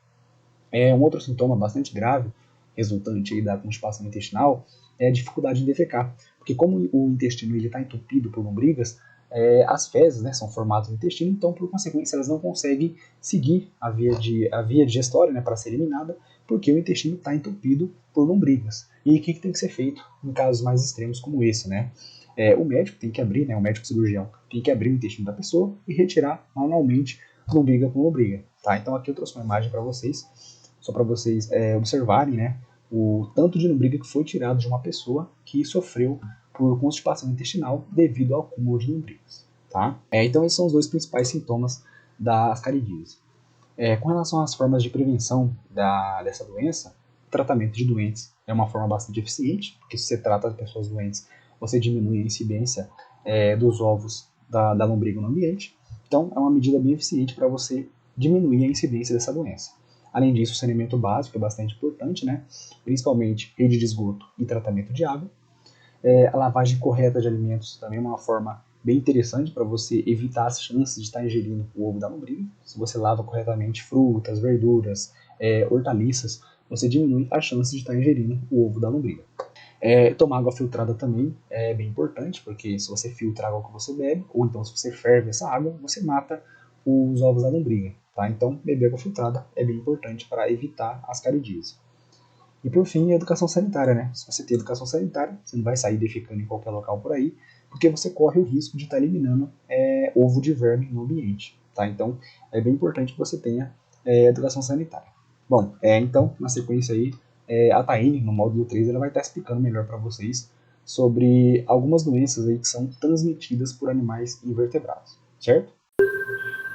um outro sintoma bastante grave, resultante aí da constipação intestinal, é a dificuldade em defecar. Porque como o intestino está entupido por lombrigas, as fezes, né, são formadas no intestino, então, por consequência, elas não conseguem seguir a via digestória, né, para ser eliminada, porque o intestino está entupido por lombrigas. E o que tem que ser feito em casos mais extremos como esse, né? O médico tem que abrir, né, o médico cirurgião tem que abrir o intestino da pessoa e retirar manualmente lombriga com lombriga, tá? Então aqui eu trouxe uma imagem para vocês, só para vocês observarem, né, o tanto de lombriga que foi tirado de uma pessoa que sofreu por constipação intestinal devido ao acúmulo de lombrigas, tá? Então esses são os dois principais sintomas da ascaridíase. Com relação às formas de prevenção dessa doença, o tratamento de doentes é uma forma bastante eficiente, porque se você trata de pessoas doentes, você diminui a incidência dos ovos da lombriga no ambiente. Então, é uma medida bem eficiente para você diminuir a incidência dessa doença. Além disso, o saneamento básico é bastante importante, né? Principalmente rede de esgoto e tratamento de água. A lavagem correta de alimentos também é uma forma bem interessante para você evitar as chances de estar ingerindo o ovo da lombriga. Se você lava corretamente frutas, verduras, hortaliças, você diminui a chance de estar ingerindo o ovo da lombriga. Tomar água filtrada também é bem importante, porque se você filtra a água que você bebe, ou então se você ferve essa água, você mata os ovos da lombriga. Tá? Então, beber água filtrada é bem importante para evitar a ascaridíase. E por fim, a educação sanitária, né? Se você tem educação sanitária, você não vai sair defecando em qualquer local por aí, porque você corre o risco de estar eliminando ovo de verme no ambiente, tá? Então, é bem importante que você tenha educação sanitária. Bom, então, na sequência aí, a Taine, no módulo 3, ela vai estar explicando melhor para vocês sobre algumas doenças aí que são transmitidas por animais invertebrados, certo?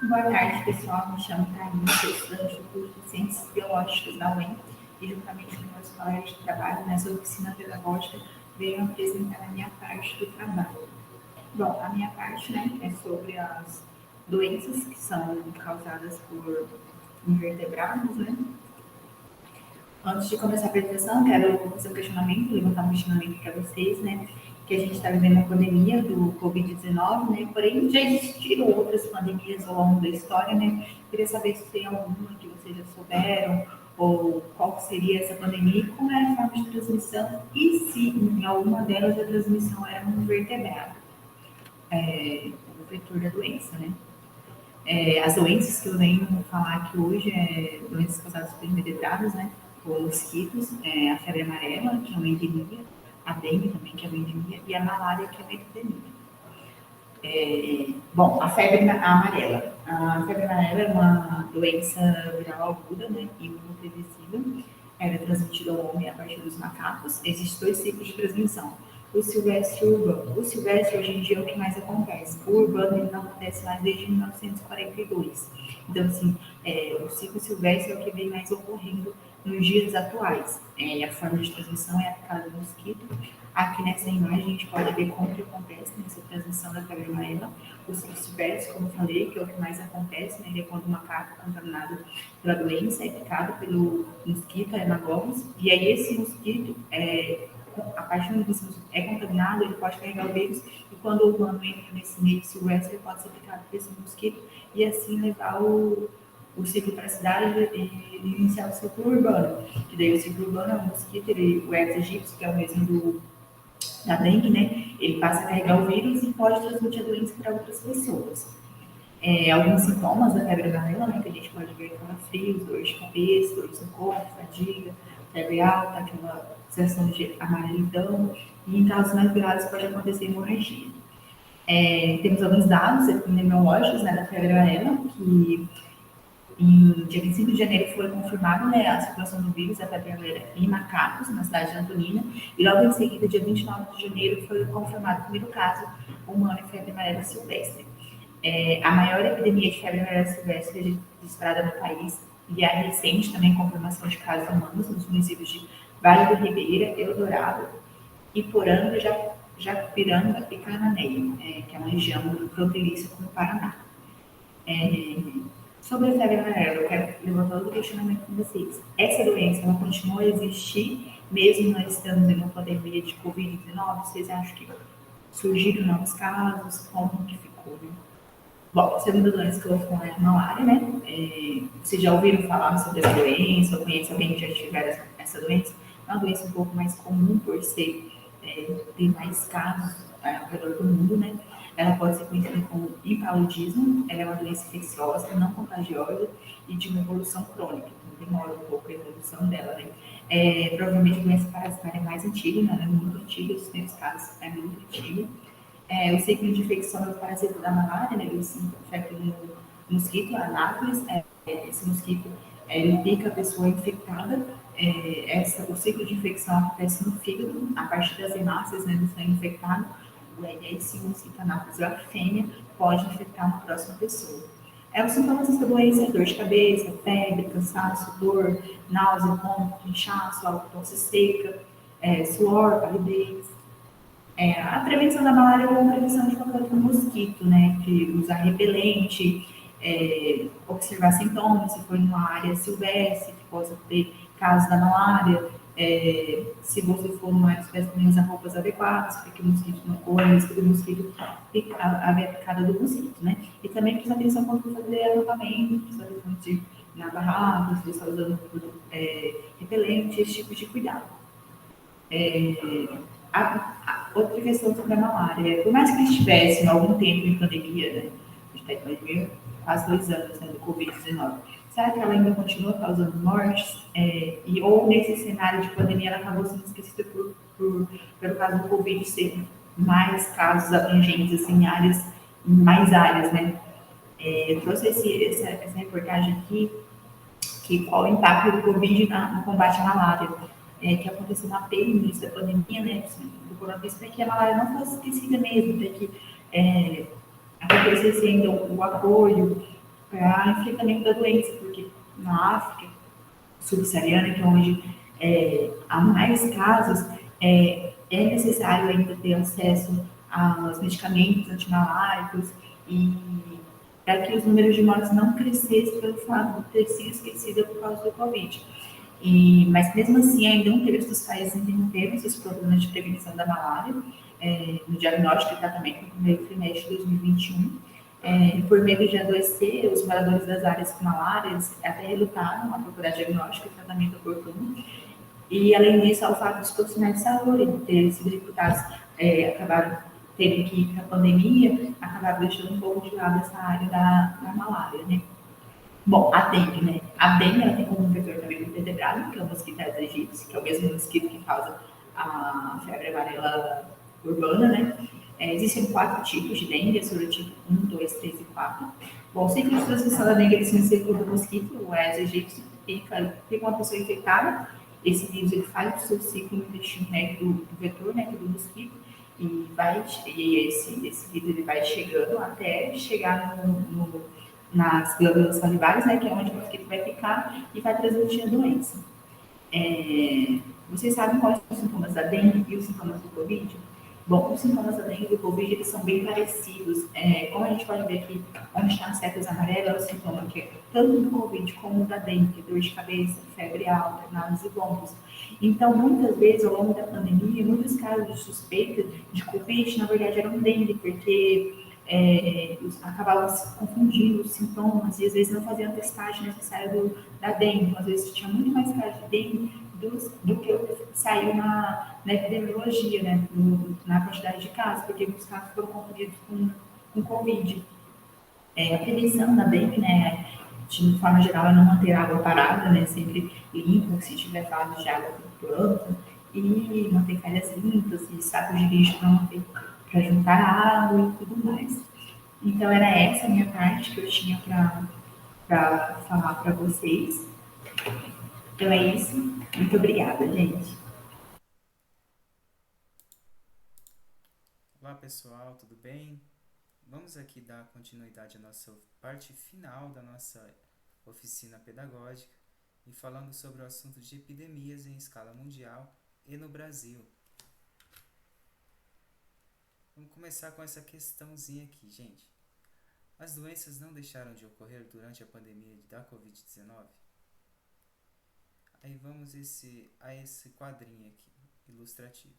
Boa tarde, pessoal. Me chamo Taine, sou estudante do curso de Ciências Biológicas da UEM e, juntamente com meus colegas de trabalho nessa oficina pedagógica, venho apresentar a minha parte do trabalho. Bom, a minha parte, né, é sobre as doenças que são causadas por invertebrados, né? Antes de começar a apresentação, quero fazer um questionamento, levantar um questionamento para vocês, né? que a gente está vivendo a pandemia do Covid-19, né? Porém, já existiram outras pandemias ao longo da história, né? Queria saber se tem alguma que vocês já souberam, ou qual seria essa pandemia, e como era a forma de transmissão, e se em alguma delas a transmissão era um vertebrado, o vetor da doença, né? As doenças que eu venho falar aqui hoje doenças causadas por invertebrados, né? Por mosquitos, a febre amarela, que é uma endemia, a dengue também, que é uma endemia, e a malária, que é uma epidemia. Bom, a febre amarela. A febre amarela é uma doença viral aguda, né? Imunoprevisível. Ela é transmitida ao homem a partir dos macacos. Existem 2 tipos de transmissão. O silvestre e o urbano. O silvestre hoje em dia é o que mais acontece. O urbano ele não acontece mais desde 1942. Então, assim, o ciclo silvestre é o que vem mais ocorrendo nos dias atuais. A forma de transmissão é a picada do mosquito. Aqui nessa imagem a gente pode ver como que acontece nessa transmissão da febre amarela. O ciclo silvestre, como eu falei, que é o que mais acontece, né? É quando o macaco contaminado pela doença é picado pelo mosquito, hemagogos, e aí esse mosquito, a partir do momento que esse mosquito é contaminado, ele pode carregar o vírus, e quando o humano entra nesse meio silvestre, ele pode ser picado por esse mosquito, e assim levar o ciclo para a cidade e iniciar o ciclo urbano. Que daí o ciclo urbano é um mosquito, o Aedes aegypti, que é o mesmo da dengue, né? Ele passa a carregar o vírus e pode transmitir a doença para outras pessoas. Alguns sintomas da febre amarela, né? Que a gente pode ver calafrios, dor de cabeça, dor de corpo, fadiga, febre alta, aquela sensação de amarelidão, e em casos mais graves pode acontecer hemorragia. Temos alguns dados epidemiológicos, né, da febre amarela, que em dia 25 de janeiro foi confirmado, né, a circulação do vírus da febre amarela em macacos, na cidade de Antonina, e logo em seguida, dia 29 de janeiro, foi confirmado o primeiro caso humano de febre amarela silvestre. A maior epidemia de febre amarela silvestre registrada no país, e a recente também confirmação de casos humanos nos municípios de Vale do Ribeira, Eldorado, Iporanga, Japiranga e Cananéia, que é uma região fronteiriça com o Paraná. Sobre a febre amarela, eu quero levantar outro questionamento com vocês. Essa doença, ela continua a existir, mesmo nós estamos em uma pandemia de Covid-19? Vocês acham que surgiram novos casos? Como que ficou, né? Bom, a segunda doença que eu vou falar é a malária, né? Vocês já ouviram falar sobre essa doença? Ou conhece alguém que já tiver essa doença? É uma doença um pouco mais comum por ser, tem mais casos ao redor do mundo, né? Ela pode ser conhecida como impaludismo, ela é uma doença infecciosa, não contagiosa e de uma evolução crônica, então demora um pouco a evolução dela, né? Provavelmente a doença parasitária é mais antiga, né? Ela é muito antiga, os primeiros casos é muito antiga. O ciclo de infecção do parasita da malária, né? Ele se infecta no mosquito, a anápolis, esse mosquito ele pica a pessoa infectada. O ciclo de infecção acontece no fígado, a partir das hemácias, né, do sangue infectado. Esse mosquito anápolis, a fêmea, pode infectar uma próxima pessoa. Os sintomas dessa doença: dor de cabeça, febre, cansaço, dor, náusea, vômito, inchaço, tosse seca, suor, palidez. A prevenção da malária é uma prevenção de qualquer outro mosquito, né? De usar repelente, observar sintomas, se for numa área silvestre, que possa ter casos da malária, se você for numa área silvestre, também usar roupas adequadas, para que o mosquito não corra, o risco do mosquito, a picada do mosquito, né? E também prestar atenção quando for fazer acampamento, prestar atenção de na barraca, se você está usando repelente, esse tipo de cuidado. Outra questão sobre a malária, por mais que estivesse há algum tempo em pandemia, né? A gente está em pandemia quase 2 anos, né, do Covid-19, será que ela ainda continua causando mortes? Ou nesse cenário de pandemia ela acabou sendo esquecida pelo caso do Covid ser mais casos abrangentes assim, em mais áreas, né? Eu trouxe essa reportagem aqui, que qual o impacto do Covid no combate à malária, que aconteceu na no início da pandemia, né, do coronavírus, para que a malária não fosse esquecida mesmo, para que acontecesse ainda o apoio para enfrentamento da doença, porque na África subsaariana, que é onde há mais casos, é necessário ainda ter acesso aos medicamentos antimaláricos e para que os números de mortes não crescessem pelo fato de ter sido esquecida por causa do Covid. Mas mesmo assim, ainda um terço dos países interromperam esses programas de prevenção da malária. no diagnóstico e tratamento no primeiro trimestre de 2021. Por medo de adoecer, os moradores das áreas com malária até relutaram a procurar diagnóstico e tratamento oportuno. E, além disso, ao fato dos profissionais de saúde terem sido recrutados, acabaram tendo que ir para a pandemia, acabaram deixando um pouco de lado essa área da malária, né? Bom, a dengue, né? A dengue, ela tem como vetor também o invertebrado, que é o mosquito Aedes aegypti, que é o mesmo mosquito que causa a febre amarela urbana, né? Existem 4 tipos de dengue, a sorotipo 1, 2, 3 e 4. Bom, o ciclo de transmissão da dengue, ele se inicia do mosquito, o Aedes aegypti, tem uma pessoa infectada, esse vírus ele faz o seu ciclo no intestino, né, do vetor, né, do mosquito, e esse vírus ele vai chegando até chegar nas glândulas salivares, né, que é onde o mosquito vai ficar e vai transmitir a doença. Vocês sabem quais são os sintomas da dengue e os sintomas do Covid? Bom, os sintomas da dengue e do Covid, eles são bem parecidos. Como a gente pode ver aqui, onde está as setas amarelas, é o sintoma que é tanto do Covid como da dengue, dor de cabeça, febre alta, náuseas e vômitos. Então, muitas vezes, ao longo da pandemia, muitos casos de suspeita de Covid, na verdade, eram dengue, porque acabavam se confundindo os sintomas e às vezes não faziam a testagem necessária da dengue. Então, às vezes tinha muito mais casos de dengue do que o que saiu na epidemiologia, né, na quantidade de casos, porque muitos casos foram confundidos com Covid. A prevenção da dengue, né, de forma geral, é não manter a água parada, né, sempre limpa, se tiver vasos de água por planta, e manter calhas limpas e sacos de lixo para juntar água e tudo mais. Então, era essa a minha parte que eu tinha para falar para vocês. Então, é isso. Muito obrigada, gente. Olá pessoal, tudo bem? Vamos aqui dar continuidade à nossa parte final da nossa oficina pedagógica e falando sobre o assunto de epidemias em escala mundial e no Brasil. Vamos começar com essa questãozinha aqui, gente. As doenças não deixaram de ocorrer durante a pandemia da Covid-19? Aí vamos a esse quadrinho aqui, ilustrativo.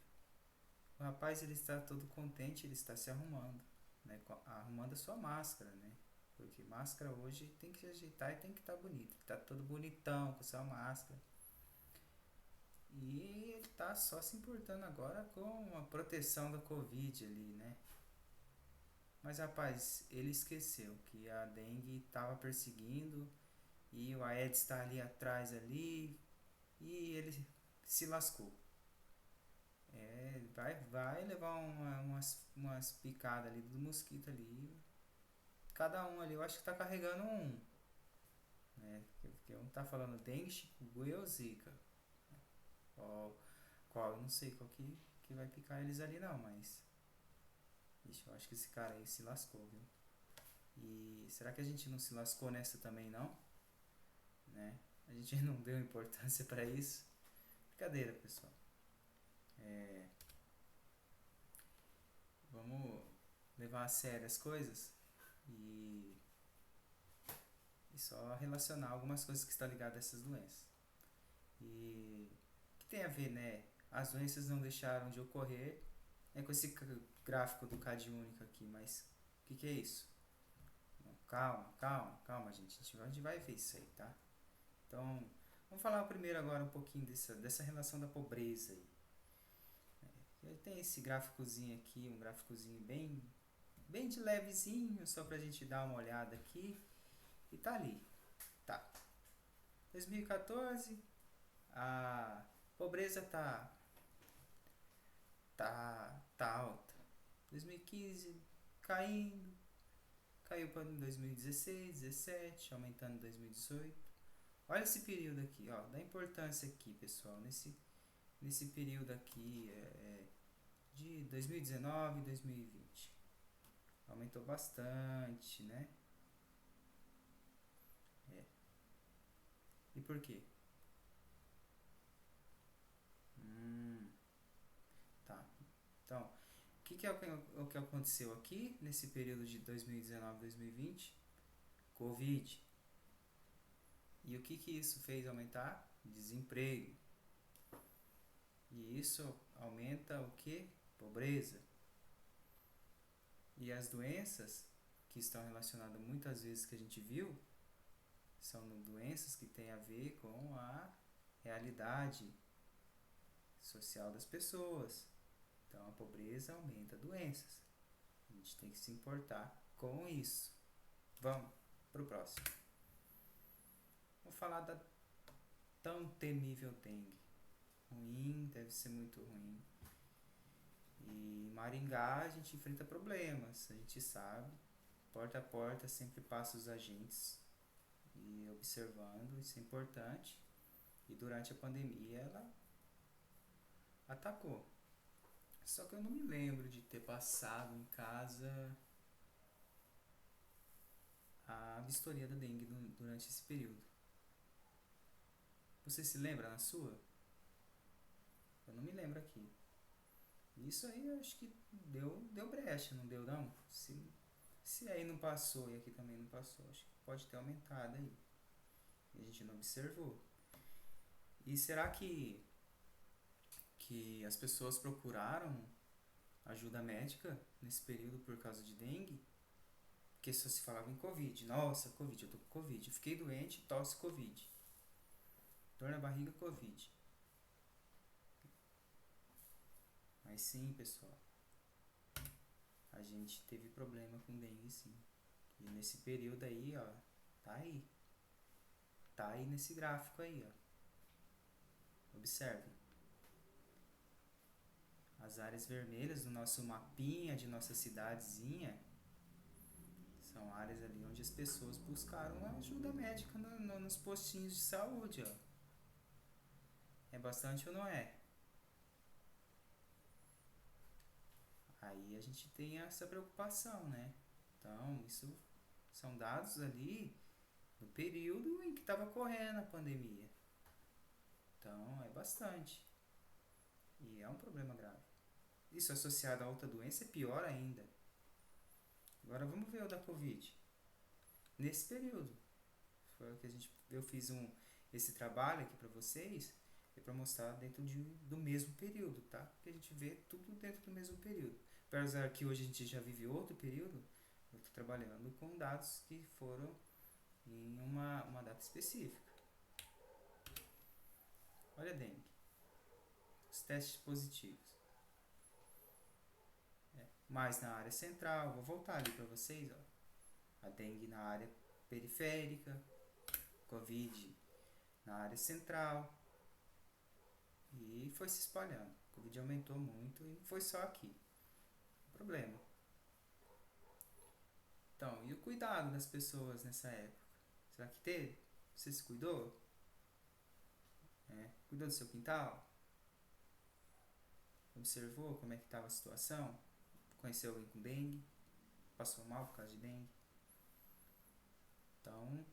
O rapaz, ele está todo contente, ele está se arrumando, né? Arrumando a sua máscara, né? Porque máscara hoje tem que ajeitar e tem que estar bonito. Ele está todo bonitão com sua máscara. E ele está só se importando agora com a proteção da Covid ali, né? Mas, rapaz, ele esqueceu que a dengue estava perseguindo e o Aedes está ali atrás ali e ele se lascou. Vai levar umas picadas ali do mosquito ali. Cada um ali, eu acho que tá carregando um. Né? Porque um tá falando dengue, chikungunya ou zika. Qual eu não sei qual que vai picar eles ali não, mas... Ixi, eu acho que esse cara aí se lascou, viu? E será que a gente não se lascou nessa também não? Né? A gente não deu importância pra isso. Brincadeira, pessoal. Vamos levar a sério as coisas e só relacionar algumas coisas que estão ligadas a essas doenças. E o que tem a ver, né? As doenças não deixaram de ocorrer, né, com esse gráfico do CAD único aqui, mas o que é isso? Não, calma, gente. A gente vai ver isso aí, tá? Então, vamos falar primeiro agora um pouquinho dessa relação da pobreza aí. Tem esse gráficozinho aqui, um gráficozinho bem de levezinho, só pra gente dar uma olhada aqui. E tá ali. Tá. 2014, a pobreza tá alta. 2015 caiu para 2016, 17, aumentando em 2018. Olha esse período aqui, ó, da importância aqui, pessoal, nesse período aqui de 2019 e 2020. Aumentou bastante, né? E por quê? Tá. Então, o que é o que aconteceu aqui nesse período de 2019 e 2020? Covid. E o que isso fez aumentar? Desemprego. E isso aumenta o que? Pobreza. E as doenças que estão relacionadas muitas vezes que a gente viu são doenças que têm a ver com a realidade social das pessoas. Então a pobreza aumenta doenças. A gente tem que se importar com isso. Vamos pro próximo. Vou falar da tão temível dengue. Ruim, deve ser muito ruim. E em Maringá a gente enfrenta problemas, a gente sabe. Porta a porta sempre passa os agentes e observando, isso é importante. E durante a pandemia ela atacou. Só que eu não me lembro de ter passado em casa a vistoria da dengue durante esse período. Você se lembra na sua? Eu não me lembro aqui. Isso aí eu acho que deu brecha, não deu não? Se aí não passou e aqui também não passou, acho que pode ter aumentado aí. E a gente não observou. E será que as pessoas procuraram ajuda médica nesse período por causa de dengue? Porque só se falava em Covid. Nossa, Covid, eu tô com Covid. Eu fiquei doente, tosse Covid. Dor na barriga, Covid. Mas sim, pessoal, a gente teve problema com dengue sim. E nesse período aí, ó, tá aí. Tá aí nesse gráfico aí, ó. Observe. As áreas vermelhas do nosso mapinha de nossa cidadezinha são áreas ali onde as pessoas buscaram ajuda médica nos postinhos de saúde, ó. É bastante ou não é? Aí a gente tem essa preocupação, né? Então, isso são dados ali do período em que estava correndo a pandemia. Então, é bastante. E é um problema grave. Isso associado a outra doença é pior ainda. Agora vamos ver o da Covid. Nesse período, foi o que eu fiz esse trabalho aqui para vocês, é para mostrar dentro do mesmo período, tá? Porque a gente vê tudo dentro do mesmo período. Apesar que hoje a gente já vive outro período, eu estou trabalhando com dados que foram em uma data específica. Olha a dengue. Os testes positivos. Mais na área central, vou voltar ali para vocês, ó. A dengue na área periférica, Covid na área central, e foi se espalhando. A Covid aumentou muito e não foi só aqui. Problema. Então, e o cuidado das pessoas nessa época? Será que teve? Você se cuidou? Cuidou do seu quintal? Observou como é que estava a situação? Conheceu alguém com dengue? Passou mal por causa de dengue? Então,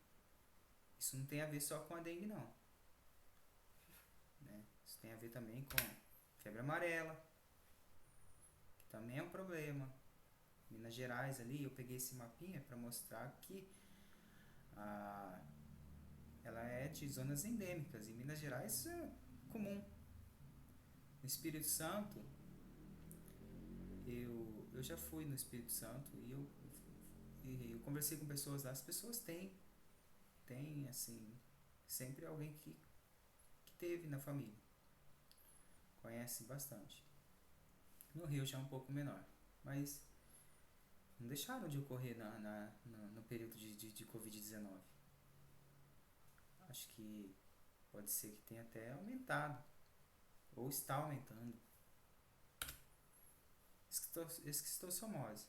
isso não tem a ver só com a dengue não. Isso tem a ver também com febre amarela, que também é um problema. Minas Gerais ali, eu peguei esse mapinha para mostrar que ela é de zonas endêmicas. E Minas Gerais é comum. No Espírito Santo, eu já fui no Espírito Santo e eu conversei com pessoas lá. As pessoas têm assim, sempre alguém que teve na família. Conhece bastante. No Rio já é um pouco menor, mas não deixaram de ocorrer no período de Covid-19. Acho que pode ser que tenha até aumentado, ou está aumentando. Esquistossomose.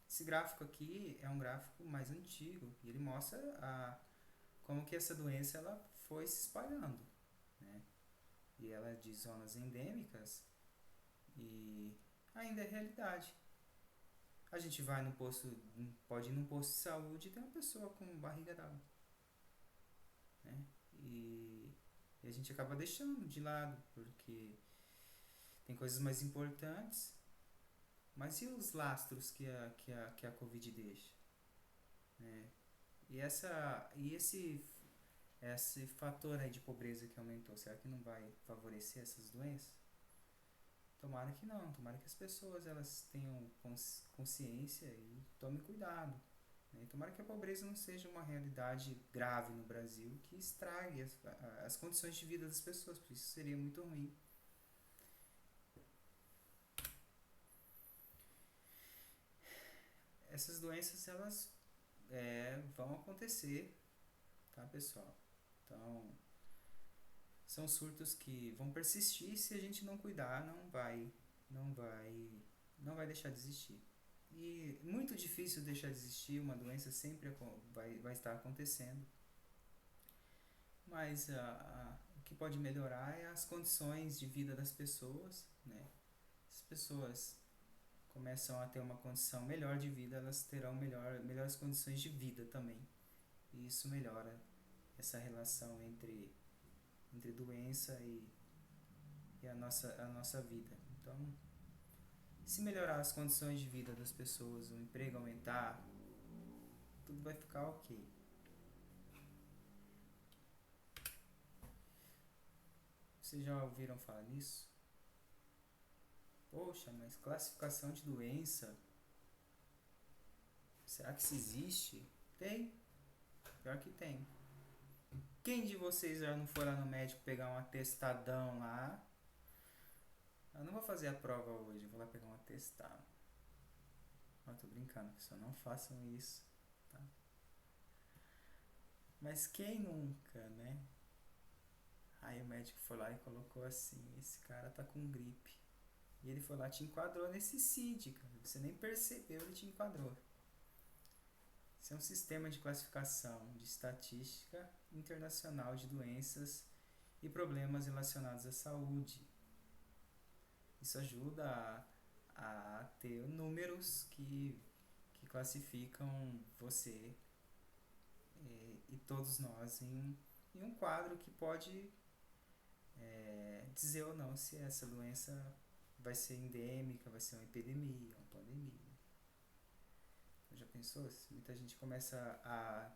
Esse gráfico aqui é um gráfico mais antigo e ele mostra como que essa doença ela foi se espalhando, né? E ela é de zonas endêmicas e ainda é realidade. A gente vai no posto, pode ir num posto de saúde e tem uma pessoa com barriga d'água, né? E a gente acaba deixando de lado, porque tem coisas mais importantes. Mas e os lastros que a Covid deixa? Né? E esse fator aí de pobreza que aumentou, será que não vai favorecer essas doenças? tomara que não, tomara que as pessoas elas tenham consciência e tomem cuidado, né? Tomara que a pobreza não seja uma realidade grave no Brasil que estrague as condições de vida das pessoas, porque isso seria muito ruim. Essas doenças elas vão acontecer, tá, pessoal? Então, são surtos que vão persistir, se a gente não cuidar, não vai deixar de existir. E muito difícil deixar de existir, uma doença sempre vai estar acontecendo. Mas o que pode melhorar é as condições de vida das pessoas, né? Se as pessoas começam a ter uma condição melhor de vida, elas terão melhores condições de vida também. E isso melhora essa relação entre doença e a nossa vida. Então, se melhorar as condições de vida das pessoas, o emprego aumentar, tudo vai ficar ok. Vocês já ouviram falar nisso? Poxa, mas classificação de doença, será que isso existe? Tem, pior que tem. Quem de vocês já não foi lá no médico pegar um atestadão lá? Eu não vou fazer a prova hoje, eu vou lá pegar um atestado. Eu tô brincando, pessoal, não façam isso, tá? Mas quem nunca, né? Aí o médico foi lá e colocou assim, esse cara tá com gripe. E ele foi lá e te enquadrou nesse CID, cara. Você nem percebeu, ele te enquadrou. Isso é um sistema de classificação de estatística internacional de doenças e problemas relacionados à saúde. Isso ajuda a ter números que classificam você e todos nós em um quadro que pode dizer ou não se essa doença vai ser endêmica, vai ser uma epidemia, uma pandemia. Já pensou? Se muita gente começa a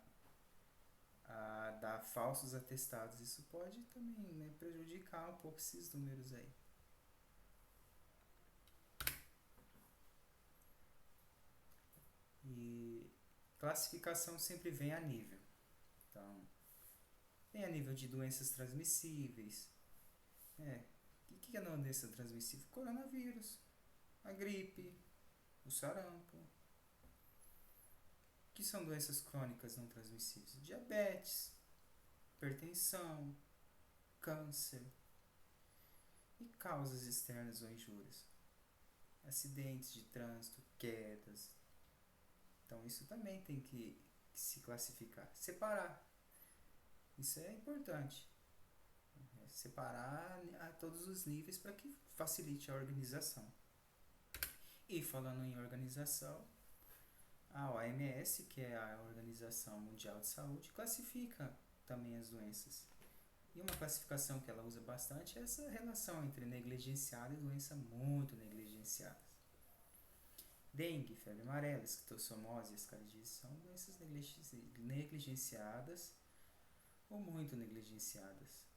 dar falsos atestados, isso pode também, né, prejudicar um pouco esses números aí. E classificação sempre vem a nível. Então, vem a nível de doenças transmissíveis. O que é doença transmissível? Coronavírus, a gripe, o sarampo. O que são doenças crônicas não transmissíveis? Diabetes, hipertensão, câncer. E causas externas ou injúrias? Acidentes de trânsito, quedas. Então isso também tem que se classificar. Separar. Isso é importante. Separar a todos os níveis para que facilite a organização. E falando em organização, a OMS, que é a Organização Mundial de Saúde, classifica também as doenças. E uma classificação que ela usa bastante é essa relação entre negligenciada e doença muito negligenciada. Dengue, febre amarela, esquistossomose e ascaridise são doenças negligenciadas ou muito negligenciadas.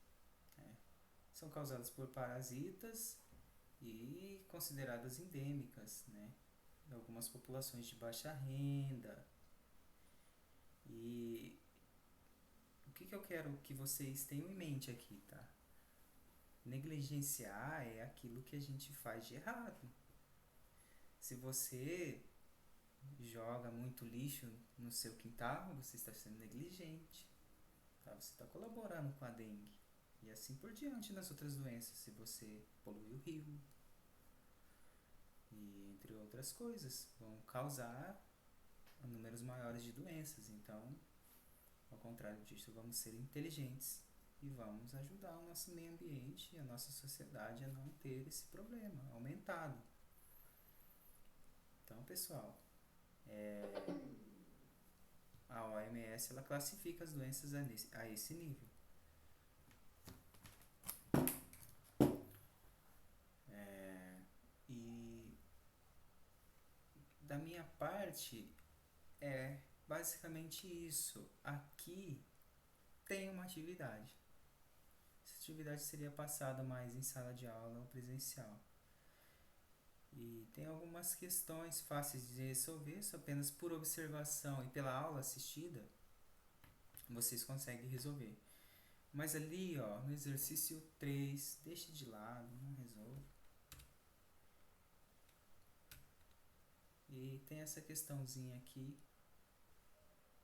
São causadas por parasitas e consideradas endêmicas, né, em algumas populações de baixa renda. E o que eu quero que vocês tenham em mente aqui, tá? Negligenciar é aquilo que a gente faz de errado. Se você joga muito lixo no seu quintal, você está sendo negligente, tá? Você está colaborando com a dengue. E assim por diante nas outras doenças, se você polui o rio. E entre outras coisas, vão causar números maiores de doenças. Então, ao contrário disso, vamos ser inteligentes e vamos ajudar o nosso meio ambiente e a nossa sociedade a não ter esse problema aumentado. Então, pessoal, a OMS ela classifica as doenças a esse nível. E da minha parte é basicamente isso. Aqui tem uma atividade. Essa atividade seria passada mais em sala de aula ou presencial. E tem algumas questões fáceis de resolver, só apenas por observação e pela aula assistida, vocês conseguem resolver. Mas ali, ó, no exercício 3, deixe de lado, não resolve. E tem essa questãozinha aqui,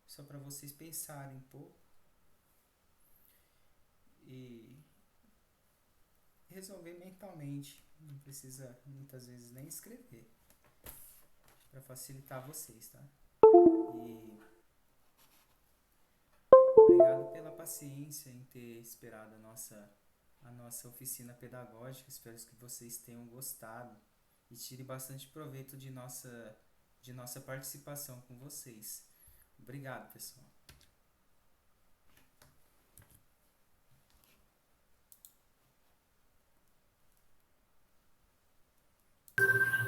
só para vocês pensarem um pouco e resolver mentalmente. Não precisa muitas vezes nem escrever, para facilitar vocês, tá? E obrigado pela paciência em ter esperado a nossa oficina pedagógica. Espero que vocês tenham gostado e tire bastante proveito de nossa participação com vocês. Obrigado, pessoal.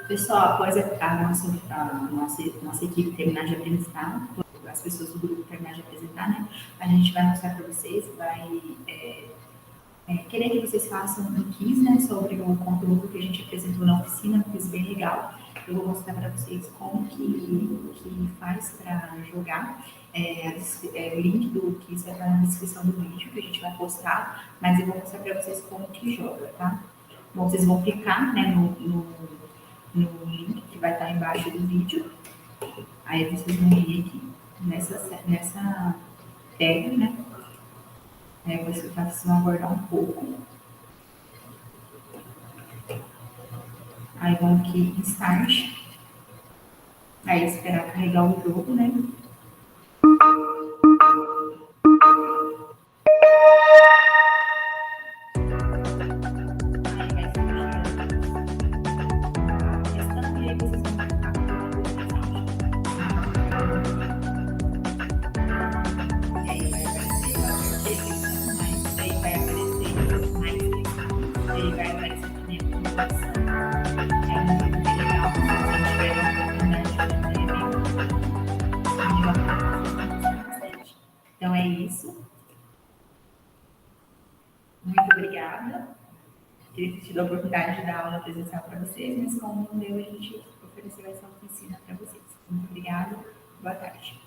Pessoal, após a nossa equipe terminar de apresentar, as pessoas do grupo terminar de apresentar, né, a gente vai mostrar para vocês, vai querer que vocês façam um quiz, né, sobre o conteúdo que a gente apresentou na oficina, um quiz bem legal. Eu vou mostrar para vocês como que faz para jogar. O link do quiz vai estar na descrição do vídeo que a gente vai postar, mas eu vou mostrar para vocês como que joga, tá? Bom, vocês vão clicar, né, no link que vai estar embaixo do vídeo. Aí vocês vão vir aqui nessa tag, né? Aí vocês vão aguardar um pouco. Aí vão aqui em Start. Aí esperar carregar o jogo, né? Então é isso. Muito obrigada por ter tido a oportunidade de dar aula presencial para vocês, mas como não deu, a gente ofereceu essa oficina para vocês. Muito obrigada. Boa tarde.